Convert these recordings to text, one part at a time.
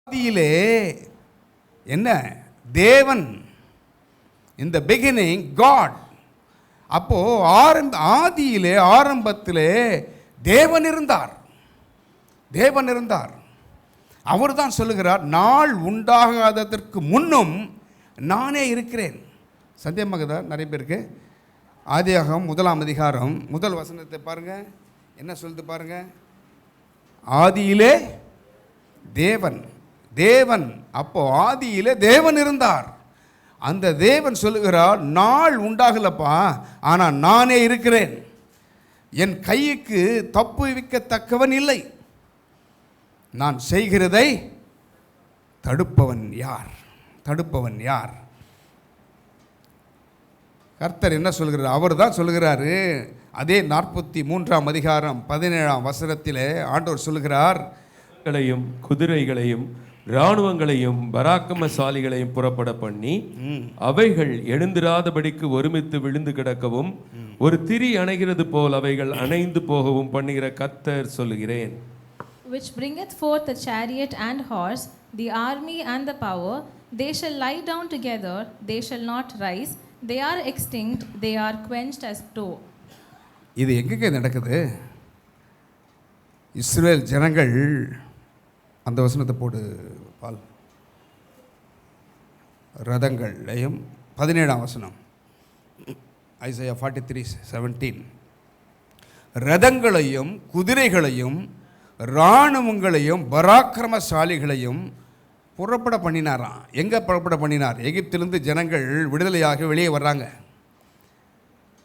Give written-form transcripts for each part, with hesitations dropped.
ஆதியிலே என்ன தேவன், இந்த பிகினிங் காட். அப்போ ஆதியிலே ஆரம்பத்திலே தேவன் இருந்தார். தேவன் இருந்தார். அவர் தான் சொல்லுகிறார், நாள் உண்டாகாததற்கு முன்னும் நானே இருக்கிறேன். சத்தியமாகுதா நிறைய பேருக்கு? ஆதியாகமம் 1ஆம் அதிகாரம் 1 வசனத்தை பாருங்க, என்ன சொல்லுது பாருங்க. ஆதியிலே தேவன், தேவன். அப்போ ஆதியிலே தேவன் இருந்தார். அந்த தேவன் சொல்லுகிறார், நாள் உண்டாகலப்பா, ஆனால் நானே இருக்கிறேன். என் கைக்கு தப்புவிக்கத்தக்கவன் இல்லை. நான் செய்கிறதை தடுப்பவன் யார்? தடுப்பவன் யார்? கர்த்தர் என்ன சொல்கிறார்? அவர் தான் சொல்கிறாரு. அதே 43ஆம் அதிகாரம் 17ஆம் வசனத்திலே ஆண்டவர் சொல்கிறார், குதிரைகளையும் இராணுவங்களையும் பராக்கிரமசாலிகளையும் புறப்பட பண்ணி அவைகள் எழுந்திராதபடிக்கு ஒருமித்து விழுந்து கிடக்கவும் ஒரு திரி அணைகிறது போல் அவைகள் அணைந்து போகவும் பண்ணுகிற கர்த்தர் சொல்லுகிறேன். Which bringeth forth the chariot and horse, the army and the power, they shall lie down together, they shall not rise, they are extinct, they are quenched as tow. இது எங்கே நடக்குது? இஸ்ரவேல் ஜனங்கள், அந்த வசனத்தை போடு பால், ரதங்களையும் 17ஆம் வசனம், ஐசையா 43:17, ரதங்களையும் குதிரைகளையும் இராணுவங்களையும் பராக்கிரமசாலிகளையும் புறப்பட பண்ணினாராம். எங்கே புறப்பட பண்ணினார்? எகிப்திலிருந்து ஜனங்கள் விடுதலையாக வெளியே வர்றாங்க.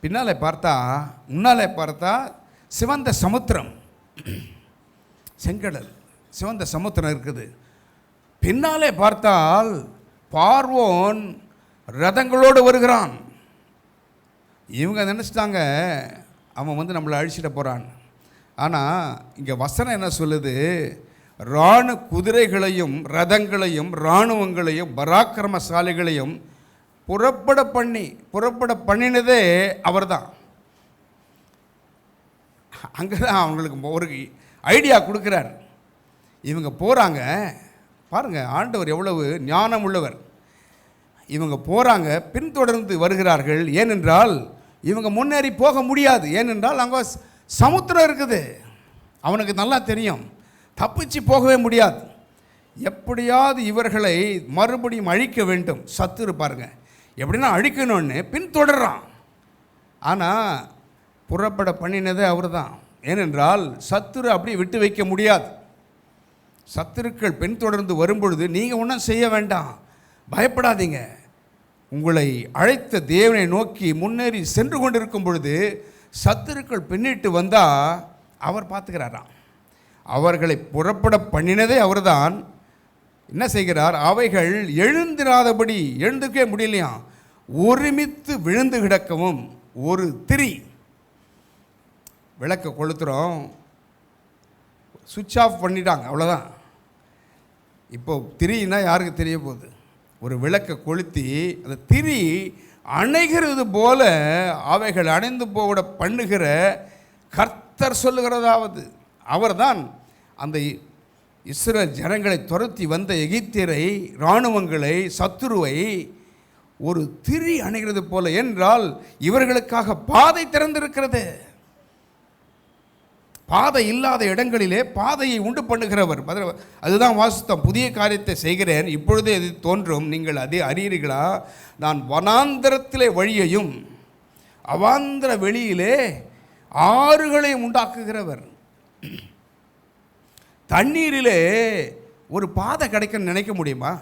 பின்னாலே பார்த்தா, முன்னாலே பார்த்தா சிவந்த சமுத்திரம், செங்கடல், சிவந்த சமுத்திரம் இருக்குது. பின்னாலே பார்த்தால் பார்வோன் ரதங்களோடு வருகிறான். இவங்க நினச்சிட்டாங்க அவன் நம்மளை அழிச்சிட போகிறான். ஆனால் இங்கே வசனம் என்ன சொல்லுது? குதிரைகளையும் ரதங்களையும் இராணுவங்களையும் பராக்கிரமசாலிகளையும் புறப்பட பண்ணினதே அவர் தான். அங்கே தான் அவங்களுக்கு ஒரு ஐடியா கொடுக்குறார். இவங்க போகிறாங்க பாருங்கள், ஆண்டவர் எவ்வளவு ஞானம் உள்ளவர். இவங்க போகிறாங்க, பின்தொடர்ந்து வருகிறார்கள். ஏனென்றால் இவங்க முன்னேறி போக முடியாது. ஏனென்றால் அங்கே சமுத்திரம் இருக்குது. அவனுக்கு நல்லா தெரியும், தப்பிச்சு போகவே முடியாது. எப்படியாவது இவர்களை மறுபடியும் அழிக்க வேண்டும். சத்துரு பாருங்க எப்படின்னா அழிக்கணும்னு பின்தொடர்றான். ஆனால் புறப்பட பண்ணினதே அவர் தான். ஏனென்றால் சத்துரு அப்படி விட்டு வைக்க முடியாது. சத்துருக்கள் பின்தொடர்ந்து வரும்பொழுது நீங்கள் ஒன்றும் செய்ய வேண்டாம், பயப்படாதீங்க. உங்களை அழைத்த தேவனை நோக்கி முன்னேறி சென்று கொண்டிருக்கும் பொழுது சத்துருக்கள் பின்னிட்டு வந்தால் அவர் பார்த்துக்கிறாராம். அவர்களை புறப்பட பண்ணினதே அவர்தான். என்ன செய்கிறார்? அவைகள் எழுந்திராதபடி, எழுந்துக்கவே முடியலையாம், ஒருமித்து விழுந்து கிடக்கவும் ஒரு திரி. விளக்க கொளுத்துறோம், சுவிட்ச் ஆஃப் பண்ணிட்டாங்க, அவ்வளோதான். இப்போ திரின்னா யாருக்கு தெரிய போகுது? ஒரு விளக்கை கொளுத்தி அந்த திரி அணைகிறது போல அவைகள் அணைந்து போவிட பண்ணுகிற கர்த்தர் சொல்லுகிறதாவது அவர்தான் அந்த இஸ்ரவேல் ஜனங்களை துரத்தி வந்த எகிப்தியரை, இராணுவங்களை, சத்துருவை ஒரு திரி அணைகிறது போல. என்றால் இவர்களுக்காக பாதை திறந்திருக்கிறது. பாதை இல்லாத இடங்களிலே பாதையை உண்டு பண்ணுகிறவர். அதுதான் வாசித்தம். புதிய காரியத்தை செய்கிறேன், இப்பொழுதே இது தோன்றும், நீங்கள் அதே அறியீர்களா? நான் வனாந்தரத்திலே வழியையும் அவாந்தர வெளியிலே ஆறுகளையும் உண்டாக்குகிறவர். தண்ணீரிலே ஒரு பாதை கிடைக்குன்னு நினைக்க முடியுமா?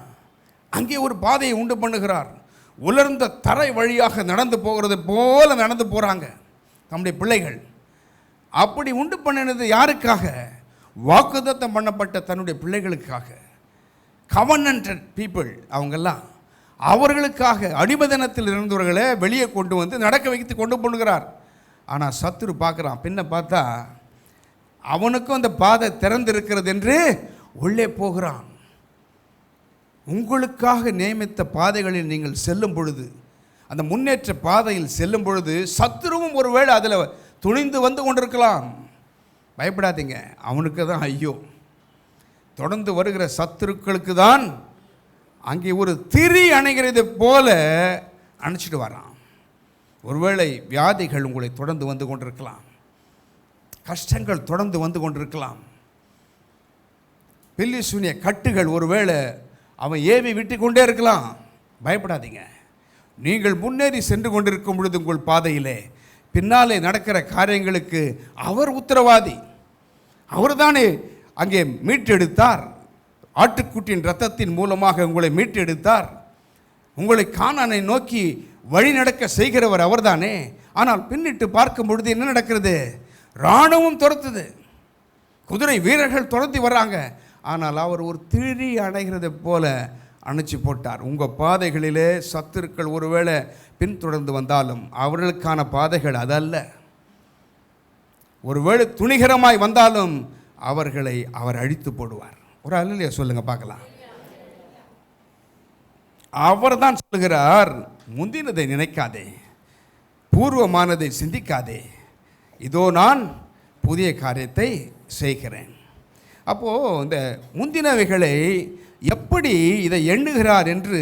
அங்கே ஒரு பாதையை உண்டு பண்ணுகிறார். உலர்ந்த தரை வழியாக நடந்து போகிறது போல நடந்து போகிறாங்க நம்முடைய பிள்ளைகள். அப்படி உண்டு பண்ணினது யாருக்காக? வாக்குத்தத்தம் பண்ணப்பட்ட தன்னுடைய பிள்ளைகளுக்காக. கவர்னன்டட் பீப்புள் அவங்கெல்லாம், அவர்களுக்காக அடிமதனத்தில் இருந்தவர்களை வெளியே கொண்டு வந்து நடக்க வைத்து கொண்டு போனுகிறார். ஆனால் சத்துரு பார்க்குறான், பின்ன பார்த்தா அவனுக்கும் அந்த பாதை திறந்திருக்கிறது என்று உள்ளே போகிறான். உங்களுக்காக நியமித்த பாதைகளில் நீங்கள் செல்லும் பொழுது, அந்த முன்னேற்ற பாதையில் செல்லும் பொழுது சத்துருவும் ஒருவேளை அதில் துணிந்து வந்து கொண்டிருக்கலாம். பயப்படாதீங்க, அவனுக்கு தான் ஐயோ. தொடர்ந்து வருகிற சத்துருக்களுக்கு தான் அங்கே ஒரு திரி அணைகிறது போல அணைச்சிட்டு வரான். ஒருவேளை வியாதிகள் உங்களை தொடர்ந்து வந்து கொண்டிருக்கலாம், கஷ்டங்கள் தொடர்ந்து வந்து கொண்டிருக்கலாம், பில்லி சூனிய கட்டுகள் ஒருவேளை அவன் ஏவி விட்டு கொண்டே இருக்கலாம். பயப்படாதீங்க. நீங்கள் முன்னேறி சென்று கொண்டிருக்கும் பொழுது உங்கள் பாதையிலே பின்னாலே நடக்கிற காரியங்களுக்கு அவர் உத்தரவாதி. அவர்தானே அங்கே மீட்டெடுத்தார். ஆட்டுக்குட்டியின் இரத்தத்தின் மூலமாக உங்களை மீட்டெடுத்தார். உங்களை கானானை நோக்கி வழி நடக்க செய்கிறவர் அவர்தானே. ஆனால் பின்னிட்டு பார்க்கும் பொழுது என்ன நடக்கிறது? இராணுவம் துரத்துது, குதிரை வீரர்கள் துரத்தி வர்றாங்க. ஆனால் அவர் ஒரு திரி அணைகிறது போல அணைச்சி போட்டார். உங்கள் பாதைகளிலே சத்துருக்கள் ஒருவேளை பின்தொடர்ந்து வந்தாலும் அவர்களுக்கான பாதைகள் அதல்ல. ஒருவேளை துணிகரமாய் வந்தாலும் அவர்களை அவர் அழித்து போடுவார். ஒரு அல்லையா சொல்லுங்க பார்க்கலாம். அவர் தான் சொல்லுகிறார், முந்தினதை நினைக்காதே, பூர்வமானதை சிந்திக்காதே, இதோ நான் புதிய காரியத்தை செய்கிறேன். அப்போது இந்த முந்தினவைகளை எப்படி இதை எண்ணுகிறார் என்று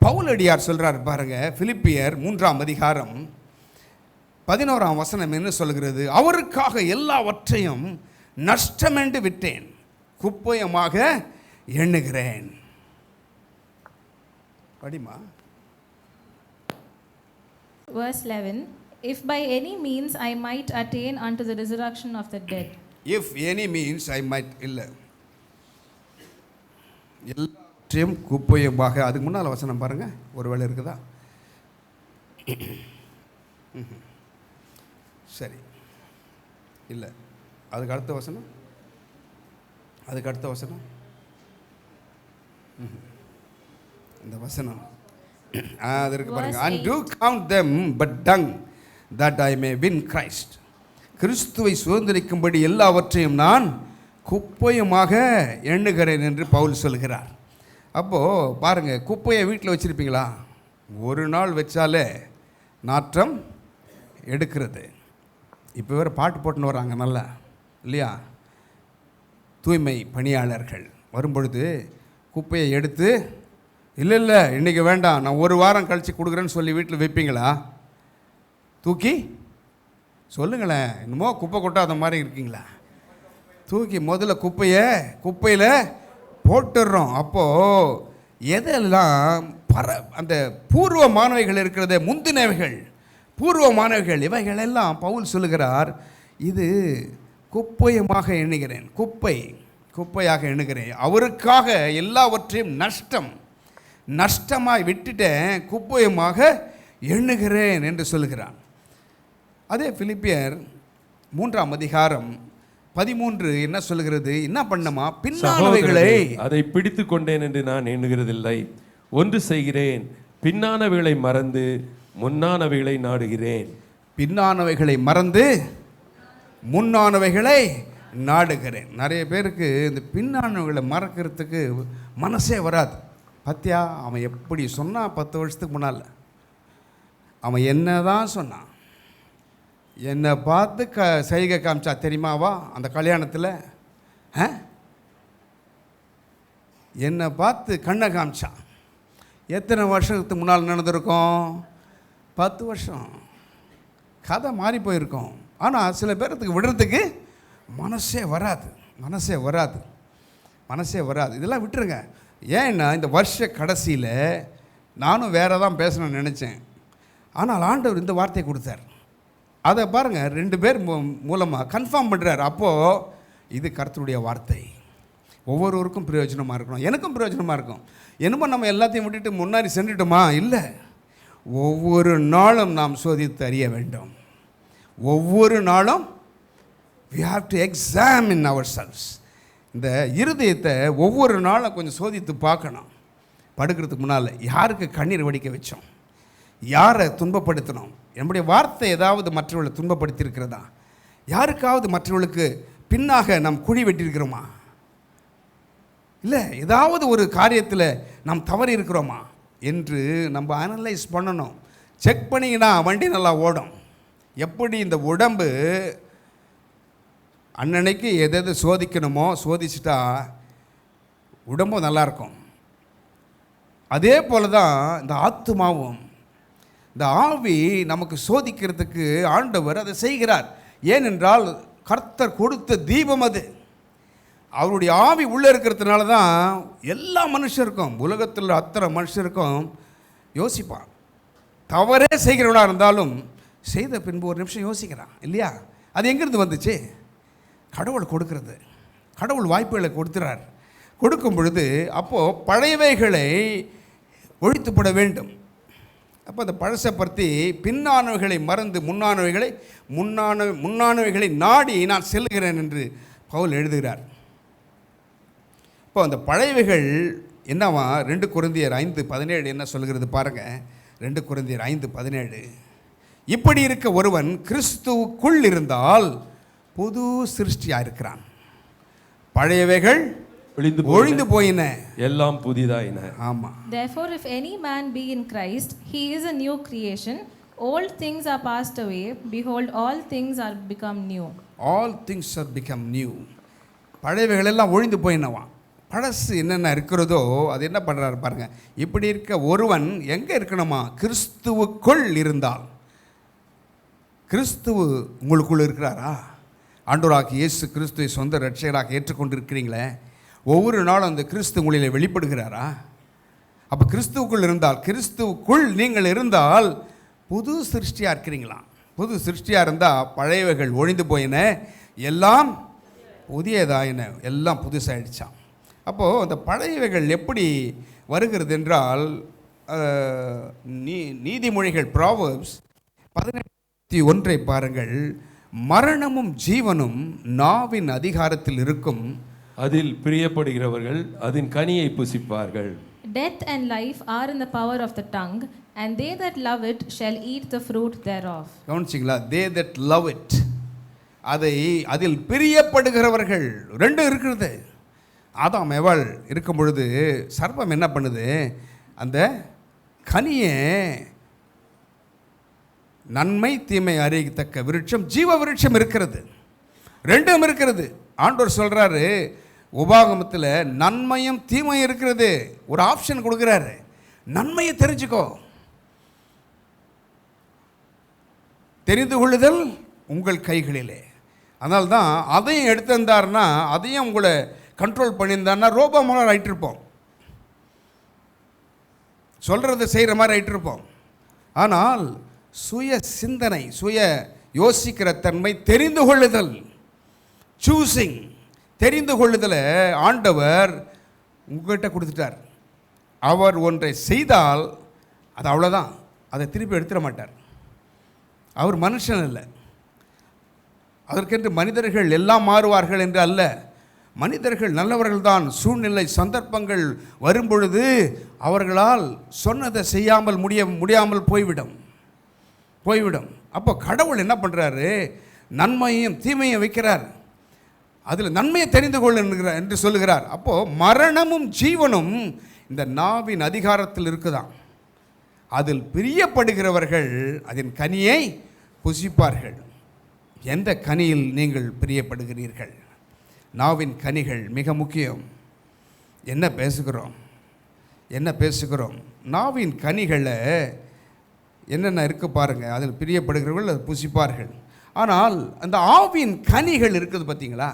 பவுலடியார் சொல்கிறார் பாருங்க. பிலிப்பியர் 3ஆம் அதிகாரம் 11ஆம் வசனம் என்ன சொல்கிறது? அவருக்காக எல்லாவற்றையும் நஷ்டமென்று விட்டேன், குப்பையமாக எண்ணுகிறேன். படிமா. Verse 11, if by any means I might attain unto the resurrection of the dead. If any means I might, இல்லை, எல்லாவற்றையும் குப்பையமாக. அதுக்கு முன்னால் வசனம் பாருங்க, ஒரு வேளை இருக்குதா? சரி, இல்லை, அதுக்கு அடுத்த வசனம், அதுக்கு அடுத்த வசனம், இந்த வசனம் அது இருக்கு பாருங்க. And do count them but dung that I may win Christ. கிறிஸ்துவை சுதந்திரிக்கும்படி எல்லாவற்றையும் நான் குப்பையுமாக எண்ணுகிறேன் என்று பவுல் சொல்கிறார். அப்போது பாருங்கள், குப்பையை வீட்டில் வச்சுருப்பீங்களா? ஒரு நாள் வச்சாலே நாற்றம் எடுக்கிறது. இப்போ வேறு பாட்டு போட்டுன்னு வராங்க நல்லா இல்லையா? தூய்மை பணியாளர்கள் வரும்பொழுது குப்பையை எடுத்து, இல்லை இல்லை இன்றைக்கி வேண்டாம், நான் ஒரு வாரம் கழித்து கொடுக்குறேன்னு சொல்லி வீட்டில் வைப்பீங்களா? தூக்கி சொல்லுங்களேன், என்னமோ குப்பை கொட்டாத மாதிரி இருக்கீங்களா? தூக்கி முதல்ல குப்பையில் போட்டுடுறோம். அப்போது எதெல்லாம் அந்த பூர்வமானவைகள் இருக்கிறதே, முந்தினவைகள், பூர்வமானவைகள், இவைகளெல்லாம் பவுல் சொல்லுகிறார், இது குப்பையமாக எண்ணுகிறேன், குப்பையாக எண்ணுகிறேன். அவருக்காக எல்லாவற்றையும் நஷ்டமாய் விட்டுட்டேன், குப்பையமாக எண்ணுகிறேன் என்று சொல்லுகிறான். அதே பிலிப்பியர் 3ஆம் அதிகாரம் 13 என்ன சொல்லுகிறது? என்ன பண்ணமா? பின்னானவைகளை அதை பிடித்து கொண்டேன் என்று நான் எண்ணுகிறதில்லை, ஒன்று செய்கிறேன், பின்னானவைகளை மறந்து முன்னானவைகளை நாடுகிறேன். பின்னானவைகளை மறந்து முன்னானவைகளை நாடுகிறேன். நிறைய பேருக்கு இந்த பின்னானவைகளை மறக்கிறதுக்கு மனசே வராது. பத்தியா, அவன் எப்படி சொன்னான் 10 வருஷத்துக்கு முன்னால், அவன் என்ன தான் சொன்னான், என்னை பார்த்து சைகை காமிச்சா தெரியுமாவா அந்த கல்யாணத்தில்? என்னை பார்த்து கண்ணை காமிச்சான். எத்தனை வருஷத்துக்கு முன்னால் நடந்திருக்கோம்? 10 வருஷம். கதை மாறி போயிருக்கோம். ஆனால் சில பேர்த்துக்கு விடுறதுக்கு மனசே வராது. இதெல்லாம் விட்டுருங்க. ஏன்னா இந்த வருஷ கடைசியில் நானும் வேறு தான் பேசணும்னு நினச்சேன். ஆனால் ஆண்டவர் இந்த வார்த்தையை கொடுத்தார். அதை பாருங்கள், 2 பேர் மூலமாக கன்ஃபார்ம் பண்ணுறார். அப்போது இது கர்த்தருடைய வார்த்தை, ஒவ்வொருவருக்கும் பிரயோஜனமாக இருக்கணும், எனக்கும் பிரயோஜனமாக இருக்கும். என்னமோ நம்ம எல்லாத்தையும் விட்டுட்டு முன்னாடி சென்றுட்டோமா? இல்லை, ஒவ்வொரு நாளும் நாம் சோதித்து அறிய வேண்டும். ஒவ்வொரு நாளும் we have to examine ourselves. இந்த இருதயத்தை ஒவ்வொரு நாளும் கொஞ்சம் சோதித்து பார்க்கணும். படுக்கிறதுக்கு முன்னால் யாருக்கு கண்ணீர் வடிக்க வச்சோம், யாரை துன்பப்படுத்தணும், என்னுடைய வார்த்தை ஏதாவது மற்றவர்களை துன்பப்படுத்தியிருக்கிறதா, யாருக்காவது மற்றவர்களுக்கு பின்னாக நாம் குழி வெட்டியிருக்கிறோமா, இல்லை ஏதாவது ஒரு காரியத்தில் நாம் தவறி இருக்கிறோமா என்று நம்ம அனலைஸ் பண்ணணும். செக் பண்ணிங்கன்னா வண்டி நல்லா ஓடும். எப்படி இந்த உடம்பு அன்னன்னைக்கு எது சோதிக்கணுமோ சோதிச்சுட்டா உடம்பும் நல்லாயிருக்கும். அதே போல தான் இந்த ஆத்துமாவும். இந்த ஆவி நமக்கு சோதிக்கிறதுக்கு ஆண்டவர் அதை செய்கிறார். ஏனென்றால் கர்த்தர் கொடுத்த தீபம் அது. அவருடைய ஆவி உள்ளே இருக்கிறதுனால தான் எல்லா மனுஷருக்கும், உலகத்தில் அத்தனை மனுஷருக்கும் யோசிப்பான். தவறே செய்கிறவனாக இருந்தாலும் செய்த பின்பு ஒரு நிமிஷம் யோசிக்கிறான் இல்லையா? அது எங்கேருந்து வந்துச்சு? கடவுள் கொடுக்கறது. கடவுள் வாய்ப்புகளை கொடுத்துறார். கொடுக்கும் பொழுது அப்போது பழையவைகளை ஒழித்துப்பட வேண்டும். அப்போ அந்த பழசை பற்றி பின்னானவைகளை மறந்து முன்னானவைகளை நாடி நான் செல்கிறேன் என்று பவுல் எழுதுகிறார். இப்போ அந்த பழையவைகள் என்னவா? 2 கொரிந்தியர் 5:17 என்ன சொல்கிறது பாருங்கள். 2 கொரிந்தியர் 5:17, இப்படி இருக்க ஒருவன் கிறிஸ்துவுக்குள் இருந்தால் புது சிருஷ்டியாக இருக்கிறான், பழையவைகள் ஒழிந்து போயின, எல்லாம் புதிதாயின. ஆமாம். Therefore, if any man be in Christ, he is a new creation. Old things are passed away. Behold, all things are become new. All things are become new. பழையவைகள் எல்லாம் ஒழிந்து போயினவான். பழசு என்னென்ன இருக்கிறதோ அது என்ன பண்ணுறாரு பாருங்கள். இப்படி இருக்க ஒருவன் எங்கே இருக்கணுமா? கிறிஸ்துவுக்குள் இருந்தால். கிறிஸ்துவு உங்களுக்குள் இருக்கிறாரா? ஆண்டவராகிய இயேசு கிறிஸ்துவை சொந்த இரட்சகராக ஏற்றுக்கொண்டு இருக்கிறீங்களே, ஒவ்வொரு நாளும் அந்த கிறிஸ்து உங்களில் வெளிப்படுகிறாரா? அப்போ கிறிஸ்துவுக்குள் இருந்தால், கிறிஸ்துவுக்குள் நீங்கள் இருந்தால் புது சிருஷ்டியாக இருக்கிறீங்களா? புது சிருஷ்டியாக இருந்தால் பழையவைகள் ஒழிந்து போயின, எல்லாம் புதியதாயின, எல்லாம் புதுசாகிடுச்சான். அப்போது அந்த பழையவைகள் எப்படி வருகிறது என்றால், நீதிமொழிகள் ப்ராவர்ப்ஸ் 18:1 பாருங்கள். மரணமும் ஜீவனும் நாவின் அதிகாரத்தில் இருக்கும், அதில் பிரியப்படுகிறவர்கள் அதன் கனியை புசிப்பார்கள். Death and life are in the power of the tongue, and they that love it shall eat the fruit thereof. கவனிச்சிங்களா? they that love it, அதில் பிரியப்படுகிறவர்கள். 2 இருக்கிறது. ஆதாம் ஏவாள் இருக்கும் பொழுது சர்ப்பம் என்ன பண்ணுது? அந்த கனியை, நன்மை தீமை அறியத்தக்க விருட்சம், ஜீவ விருட்சம் இருக்கிறது, 2 இருக்கிறது. ஆண்டவர் சொல்கிறாரு உபாகமத்தில், நன்மையும் தீமையும் இருக்கிறது. ஒரு ஆப்ஷன் கொடுக்குறாரு, நன்மையை தெரிஞ்சுக்கோ, தெரிந்து கொள்ளுதல் உங்கள் கைகளிலே. அதனால தான் அதையும் எடுத்திருந்தாருன்னா, அதையும் உங்களை கண்ட்ரோல் பண்ணியிருந்தாருன்னா ரோபோமாக ஆகிட்டிருப்போம், சொல்கிறத செய்கிற மாதிரி ஆகிட்டிருப்போம். ஆனால் சுய சிந்தனை, சுய யோசிக்கிற தன்மை, தெரிந்து கொள்ளுதல், சூஸிங், தெரிந்து கொள்ளுதலை ஆண்டவர் உங்கள்கிட்ட கொடுத்துட்டார். அவர் ஒன்றை செய்தால் அது அவ்வளோதான், அதை திருப்பி எடுத்துட மாட்டார். அவர் மனுஷன் இல்லை. அதற்கென்று மனிதர்கள் எல்லாம் மாறுவார்கள் என்று அல்ல. மனிதர்கள் நல்லவர்கள்தான். சூழ்நிலை சந்தர்ப்பங்கள் வரும்பொழுது அவர்களால் சொன்னதை செய்யாமல் முடியாமல் போய்விடும். அப்போ கடவுள் என்ன பண்ணுறாரு? நன்மையும் தீமையும் வைக்கிறார். அதில் நன்மையை தெரிந்து கொள் என்று சொல்லுகிறார். அப்போது மரணமும் ஜீவனும் இந்த நாவின் அதிகாரத்தில் இருக்குதான். அதில் பிரியப்படுகிறவர்கள் அதன் கனியை புசிப்பார்கள். எந்த கனியில் நீங்கள் பிரியப்படுகிறீர்கள்? நாவின் கனிகள் மிக முக்கியம். என்ன பேசுகிறோம்? நாவின் கனிகளை என்னென்ன இருக்குது பாருங்கள். அதில் பிரியப்படுகிறவர்கள் அதை புசிப்பார்கள். ஆனால் அந்த ஆவின் கனிகள் இருக்குது பார்த்தீங்களா?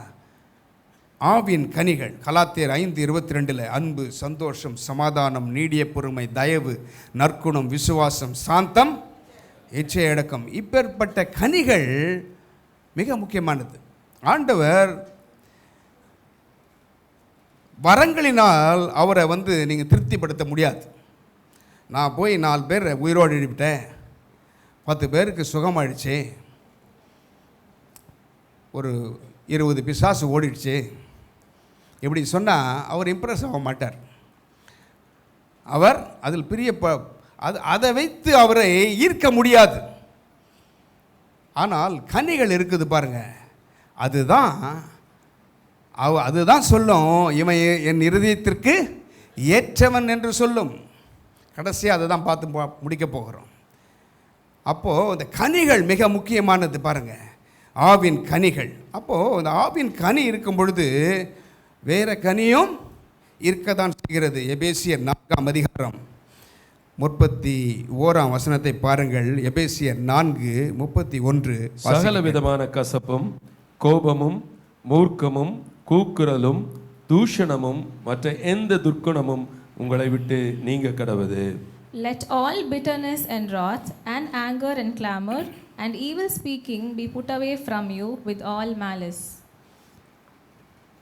ஆவின் கனிகள் கலாத்தியர் 5:22 அன்பு, சந்தோஷம், சமாதானம், நீடிய பொறுமை, தயவு, நற்குணம், விசுவாசம், சாந்தம், இச்சை அடக்கம். இப்பேற்பட்ட கனிகள் மிக முக்கியமானது. ஆண்டவர் வரங்களினால் அவரை நீங்கள் திருப்திப்படுத்த முடியாது. நான் போய் 4 பேர் உயிரோடு எழுப்பிட்டேன், 10 பேருக்கு சுகமாயிடுச்சு, ஒரு 20 பிசாசு ஓடிடுச்சு, இப்படி சொன்னால் அவர் இம்ப்ரெஸ் ஆக மாட்டார். அவர் அதில் அதை வைத்து அவரை ஈர்க்க முடியாது. ஆனால் கனிகள் இருக்குது பாருங்கள், அதுதான் சொல்லும், இவன் என் இருதயத்திற்கு ஏற்றவன் என்று சொல்லும். கடைசியாக அதை தான் பார்த்து முடிக்க போகிறோம். அப்போது இந்த கனிகள் மிக முக்கியமானது பாருங்கள், ஆவின் கனிகள். அப்போது இந்த ஆவின் கனி இருக்கும் பொழுது வேறு கனியும் இருக்கத்தான் செய்கிறது. எபேசியர் 4ஆம் அதிகாரம் 31ஆம் வசனத்தை பாருங்கள். எபேசியர் 4:31. சகல விதமான கசப்பும் கோபமும் மூர்க்கமும் கூக்குரலும் தூஷணமும் மற்ற எந்த துர்க்குணமும் உங்களை விட்டு நீங்க கடவது. Let all bitterness and wrath and anger and clamor and evil speaking be put away from you with all malice.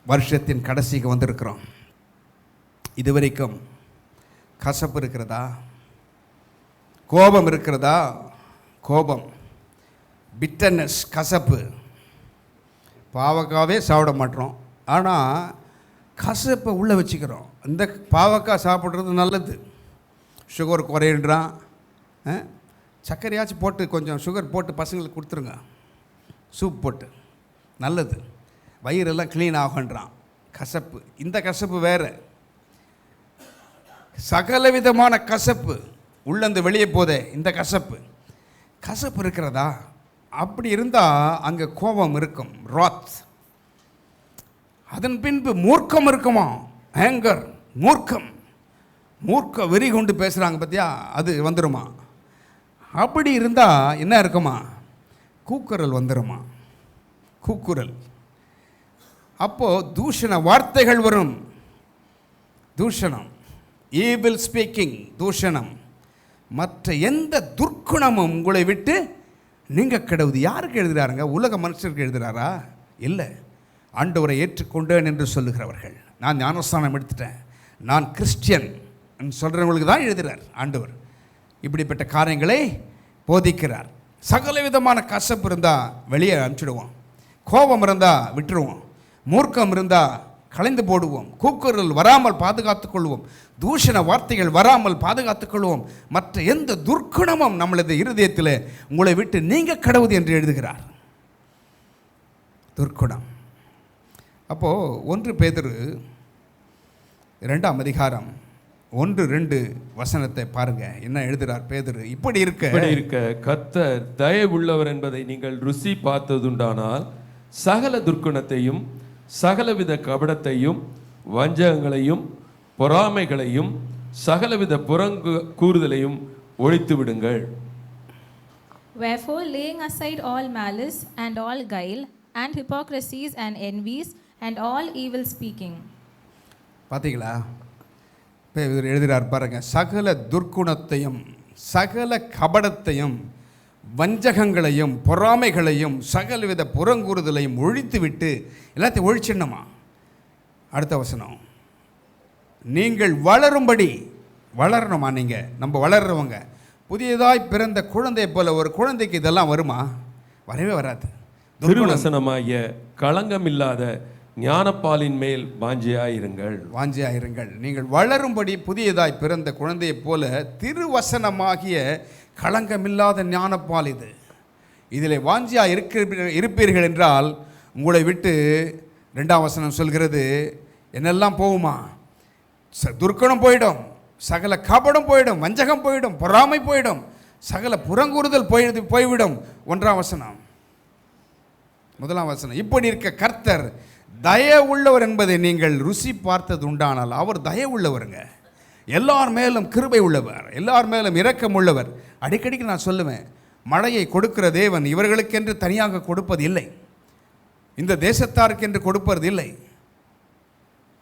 வருஷத்தின் கடைசிக்கு வந்திருக்கிறோம். இதுவரைக்கும் கசப்பு இருக்கிறதா? கோபம் இருக்கிறதா? கோபம், பிட்டர்னஸ், கசப்பு. பாவக்காவே சாப்பிட மாட்டோம், ஆனால் கசப்பை உள்ளே வச்சுக்கிறோம். இந்த பாவக்காய் சாப்பிட்றது நல்லது, சுகர் குறையின்றான். சர்க்கரையாச்சும் போட்டு கொஞ்சம் சுகர் போட்டு பசங்களுக்கு கொடுத்துருங்க, சூப் போட்டு, நல்லது, வயிறெல்லாம் க்ளீன் ஆகுன்றான். கசப்பு, இந்த கசப்பு வேறு. சகல விதமான கசப்பு உள்ளந்து வெளியே போதே இந்த கசப்பு. கசப்பு இருக்கிறதா? அப்படி இருந்தால் அங்கே கோபம் இருக்கும், ராத். அதன் பின்பு மூர்க்கம் இருக்குமா, ஆங்கர், மூர்க்கம். மூர்க்க வெறி கொண்டு பேசுகிறாங்க பார்த்தியா, அது வந்துடுமா. அப்படி இருந்தால் என்ன இருக்குமா, கூக்குரல் வந்துடுமா, கூக்குரல். அப்போது தூஷண வார்த்தைகள் வரும், தூஷணம், ஈவில் ஸ்பீக்கிங், தூஷணம். மற்ற எந்த துர்க்குணமும் உங்களை விட்டு நீங்கள் கிடவுது. யாருக்கு எழுதுகிறாருங்க? உலக மனுஷருக்கு எழுதுகிறாரா? இல்லை, ஆண்டவரை ஏற்றுக்கொண்டேன் என்று சொல்லுகிறவர்கள். நான் ஞானஸ்தானம் எடுத்துட்டேன், நான் கிறிஸ்டியன் சொல்கிறவங்களுக்கு தான் எழுதுகிறார் ஆண்டவர். இப்படிப்பட்ட காரியங்களை போதிக்கிறார். சகல விதமான கசப்பு இருந்தால் வெளியே அனுப்பிச்சிடுவோம், கோபம் இருந்தால் விட்டுருவோம், மூர்க்கம் இருந்தால் கலைந்து போடுவோம், கூக்குரல் வராமல் பாதுகாத்துக் கொள்வோம், தூஷண வார்த்தைகள் வராமல் பாதுகாத்துக் கொள்வோம். மற்ற எந்த துர்க்குணமும் நம்மளது இருதயத்தில் உங்களை விட்டு நீங்க கடவுது என்று எழுதுகிறார். துர்க்குணம். அப்போது 1 பேதுரு 2ஆம் அதிகாரம் 1-2 வசனத்தை பாருங்க, என்ன எழுதுகிறார் பேதுரு. இப்படி இருக்க கர்த்தர் தயவுள்ளவர் என்பதை நீங்கள் ருசி பார்த்ததுண்டானால் சகல துர்க்குணத்தையும் சகலவித கபடத்தையும் வஞ்சகங்களையும் பொறாமைகளையும் சகலவித கூறுதலையும் ஒழித்து விடுங்கள். Wherefore, laying aside all malice and all guile and hypocrisies and envies and all evil speaking. பார்த்தீங்களா, இப்போ இவர் எழுதுகிறார் பாருங்க. சகல துர்க்குணத்தையும் சகல கபடத்தையும் வஞ்சகங்களையும் பொறாமைகளையும் சகலவித புறங்கூறுதலையும் ஒழித்து விட்டு, எல்லாத்தையும் ஒழிச்சிடணுமா. அடுத்த வசனம், நீங்கள் வளரும்படி. வளரணுமா? நீங்கள், நம்ம வளர்றவங்க, புதியதாய் பிறந்த குழந்தை போல. ஒரு குழந்தைக்கு இதெல்லாம் வருமா? வரவே வராது. திருவசனமாகிய களங்கமில்லாத ஞானப்பாலின் மேல் வாஞ்சியாயிருங்கள். வாஞ்சியாயிருங்கள். நீங்கள் வளரும்படி புதியதாய் பிறந்த குழந்தையைப் போல திருவசனமாகிய களங்கமில்லாத ஞானப்பால் இது. இதில் வாஞ்சியா இருப்பீர்கள் என்றால் உங்களை விட்டு 2ஆம் வசனம் சொல்கிறது என்னெல்லாம் போகுமா? துர்க்கணம் போயிடும், சகல கபடம் போயிடும், வஞ்சகம் போயிடும், பொறாமை போயிடும், சகல புறங்கூறுதல் போய்விடும். 1ஆம் வசனம். 1ஆம் வசனம், இப்படி இருக்க கர்த்தர் தயவுள்ளவர் என்பதை நீங்கள் ருசி பார்த்தது உண்டானால். அவர் தயவுள்ளவருங்க, எல்லார் மேலும் கிருபை உள்ளவர், எல்லார் மேலும் இரக்கம் உள்ளவர். அடிக்கடிக்கு நான் சொல்லுவேன், மழையை கொடுக்கிற தேவன் இவர்களுக்கென்று தனியாக கொடுப்பது இல்லை, இந்த தேசத்தாருக்கு என்று கொடுப்பது இல்லை.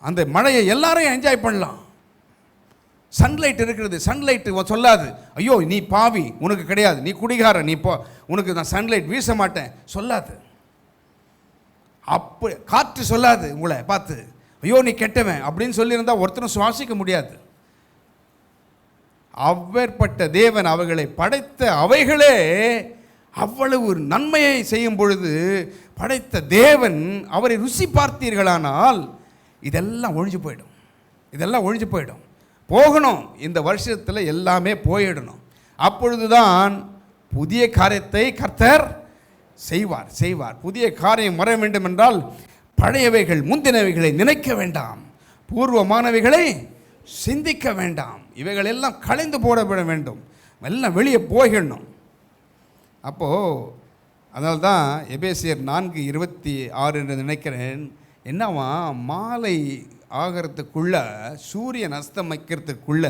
அந்த மழையை எல்லாரையும் என்ஜாய் பண்ணலாம். சன்லைட் இருக்கிறது, சன்லைட் சொல்லாது ஐயோ நீ பாவி, உனக்கு கிடையாது, நீ குடிகார, நீ போ, உனக்கு நான் சன்லைட் வீச மாட்டேன் சொல்லாது. அப்போ காற்று சொல்லாது உங்களை பார்த்து ஐயோ நீ கெட்டவன் அப்படின்னு சொல்லியிருந்தால் ஒருத்தரும் சுவாசிக்க முடியாது. அவ்வேற்பட்ட தேவன் அவர்களை படைத்த அவைகளே அவ்வளவு நன்மையை செய்யும் பொழுது படைத்த தேவன் அவரை ருசி பார்த்தீர்களானால் இதெல்லாம் ஒழிஞ்சு போயிடும், இதெல்லாம் ஒழிஞ்சு போயிடும், போகணும். இந்த வருஷத்தில் எல்லாமே போயிடணும். அப்பொழுதுதான் புதிய காரியத்தை கர்த்தர் செய்வார். புதிய காரியம் வர வேண்டும் என்றால் பழையவைகள் முந்தினவைகளை நினைக்க வேண்டாம், பூர்வமானவைகளை சிந்திக்க வேண்டாம். இவைகள் எல்லாம் கலைந்து போடப்பட வேண்டும், எல்லாம் வெளியே போயிடணும். அப்போது அதனால்தான் எபேசியர் 4:26 என்று நினைக்கிறேன். என்னவா மாலை ஆகிறதுக்குள்ள, சூரியன் அஸ்தமிக்கிறதுக்குள்ள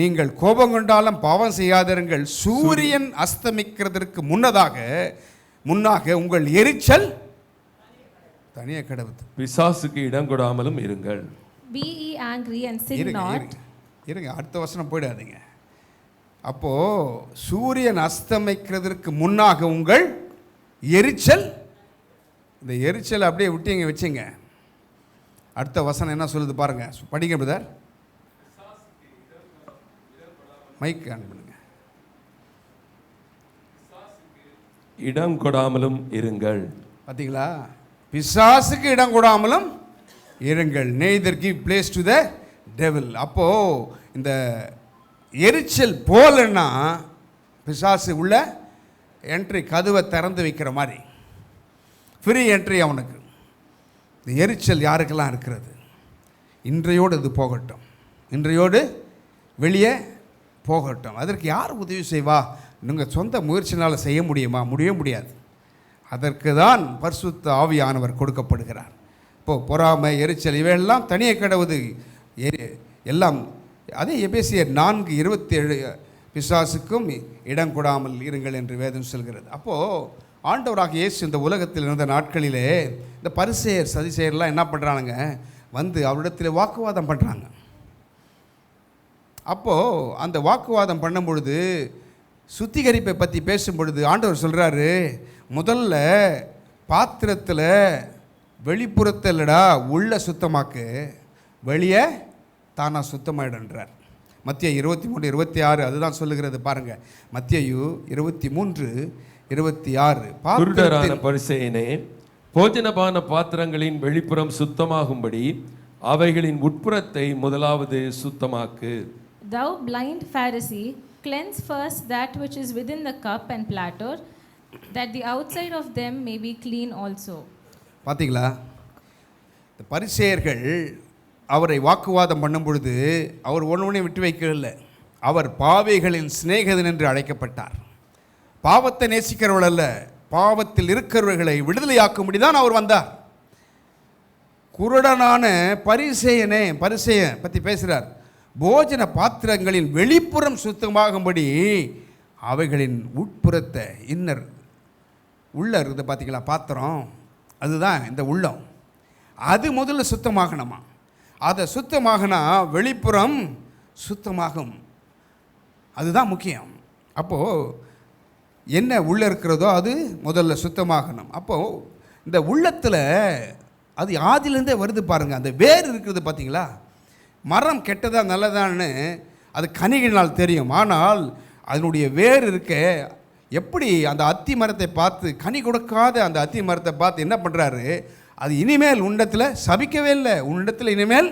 நீங்கள் கோபம் கொண்டாலும் பாவம் செய்யாதிருங்கள், சூரியன் அஸ்தமிக்கிறதற்கு முன்னாக உங்கள் எரிச்சல் தனியே கடவுது. பிசாசுக்கு இடம் கொடாமலும் இருங்கள். Be ye angry and sin not. இருங்க, அடுத்த வசனம் போயிடாதீங்க. அப்போ சூரியன் அஸ்தமிக்கிறதற்கு முன்னாக உங்கள் எரிச்சல், இந்த எரிச்சல் அப்படியே விட்டீங்க வச்சுங்க. அடுத்த வசனம் என்ன சொல்லுது பாருங்க, படிங்க பிரதர். மைக் ஆன் பண்ணுங்க. இடம் கொடாமலும் இருங்கள். பார்த்தீங்களா, பிசாசுக்கு இடம் கொடாமலும் இருங்கள். neither give place to the devil. அப்போ இந்த எரிச்சல் போலன்னா பிசாசு உள்ள என்ட்ரி, கதவை திறந்து வைக்கிற மாதிரி ஃப்ரீ என்ட்ரி அவனுக்கு. இந்த எரிச்சல் யாருக்கெல்லாம் இருக்கிறது, இன்றையோடு இது போகட்டும், இன்றையோடு வெளியே போகட்டும். அதற்கு யார் உதவி செய்வா? நீங்கள் சொந்த முயற்சினால் செய்ய முடியுமா? முடியாது. அதற்கு தான் பரிசுத்த ஆவியானவர் கொடுக்கப்படுகிறார். இப்போது பொறாமை, எரிச்சல் இவையெல்லாம் தனியே கடவுது எல்லாம். அதே எபேசியர் 4:27 பிசாசுக்கும் இடம் கொடாமல் இருங்கள் என்று வேதம் சொல்கிறது. அப்போது ஆண்டவராக இயேசு இந்த உலகத்தில் இருந்த நாட்களிலே இந்த பரிசேயர் சதிசேயர்லாம் என்ன பண்ணுறானுங்க, வந்து அவரிடத்தில் வாக்குவாதம் பண்ணுறாங்க. அப்போது அந்த வாக்குவாதம் பண்ணும் பொழுது, சுத்திகரிப்பை பற்றி பேசும் பொழுது ஆண்டவர் சொல்கிறாரு, முதல்ல பாத்திரத்தில் வெளிப்புறத்தில்டா உள்ள சுத்தமாக்கு, வெளியே தானாக சுத்தமாயிடுன்றார். மத்தேயு 23:26 அதுதான் சொல்லுகிறது பாருங்க. மத்தேயு 23:26 குருடரான பரிசேயனே, போஜனபான பாத்திரங்களின் வெளிப்புறம் சுத்தமாகும்படி அவைகளின் உட்புறத்தை முதலாவது சுத்தமாக்கு. Thou blind Pharisee, cleanse first that which is within the cup and platter, that the outside of them may be clean also. பார்த்தீங்களா, இந்த பரிசேயர்கள் அவரை வாக்குவாதம் பண்ணும் பொழுது அவர் ஒன்றுமே விட்டு வைக்கவில்லை. அவர் பாவிகளின் சிநேகிதன் என்று அழைக்கப்பட்டார். பாவத்தை நேசிக்கிறவர்கள் அல்ல, பாவத்தில் இருக்கிறவர்களை விடுதலையாக்கும்படி தான் அவர் வந்தார். குருடனான பரிசேயன் பற்றி பேசுகிறார். போஜன பாத்திரங்களின் வெளிப்புறம் சுத்தமாகும்படி அவைகளின் உட்புறத்தை, இன்னர் உள்ள இருக்குது பார்த்தீங்களா பாத்திரம், அதுதான் இந்த உள்ளம், அது முதல்ல சுத்தமாகணுமா. அதை சுத்தமாகனா வெளிப்புறம் சுத்தமாகும், அதுதான் முக்கியம். அப்போது என்ன உள்ளே இருக்கிறதோ அது முதல்ல சுத்தமாகணும். அப்போது இந்த உள்ளத்தில் அது ஆதிலேருந்தே வருது பாருங்கள். அந்த வேர் இருக்கிறது பார்த்தீங்களா, மரம் கெட்டதா நல்லதான்னு அது கனிகளினால் தெரியும். ஆனால் அதனுடைய வேர் இருக்க, எப்படி அந்த அத்தி மரத்தை பார்த்து, கனி கொடுக்காத அந்த அத்தி மரத்தை பார்த்து என்ன பண்ணுறாரு, அது இனிமேல் உன்னிடத்தில் சபிக்கவே இல்லை, உன்னிடத்தில் இனிமேல்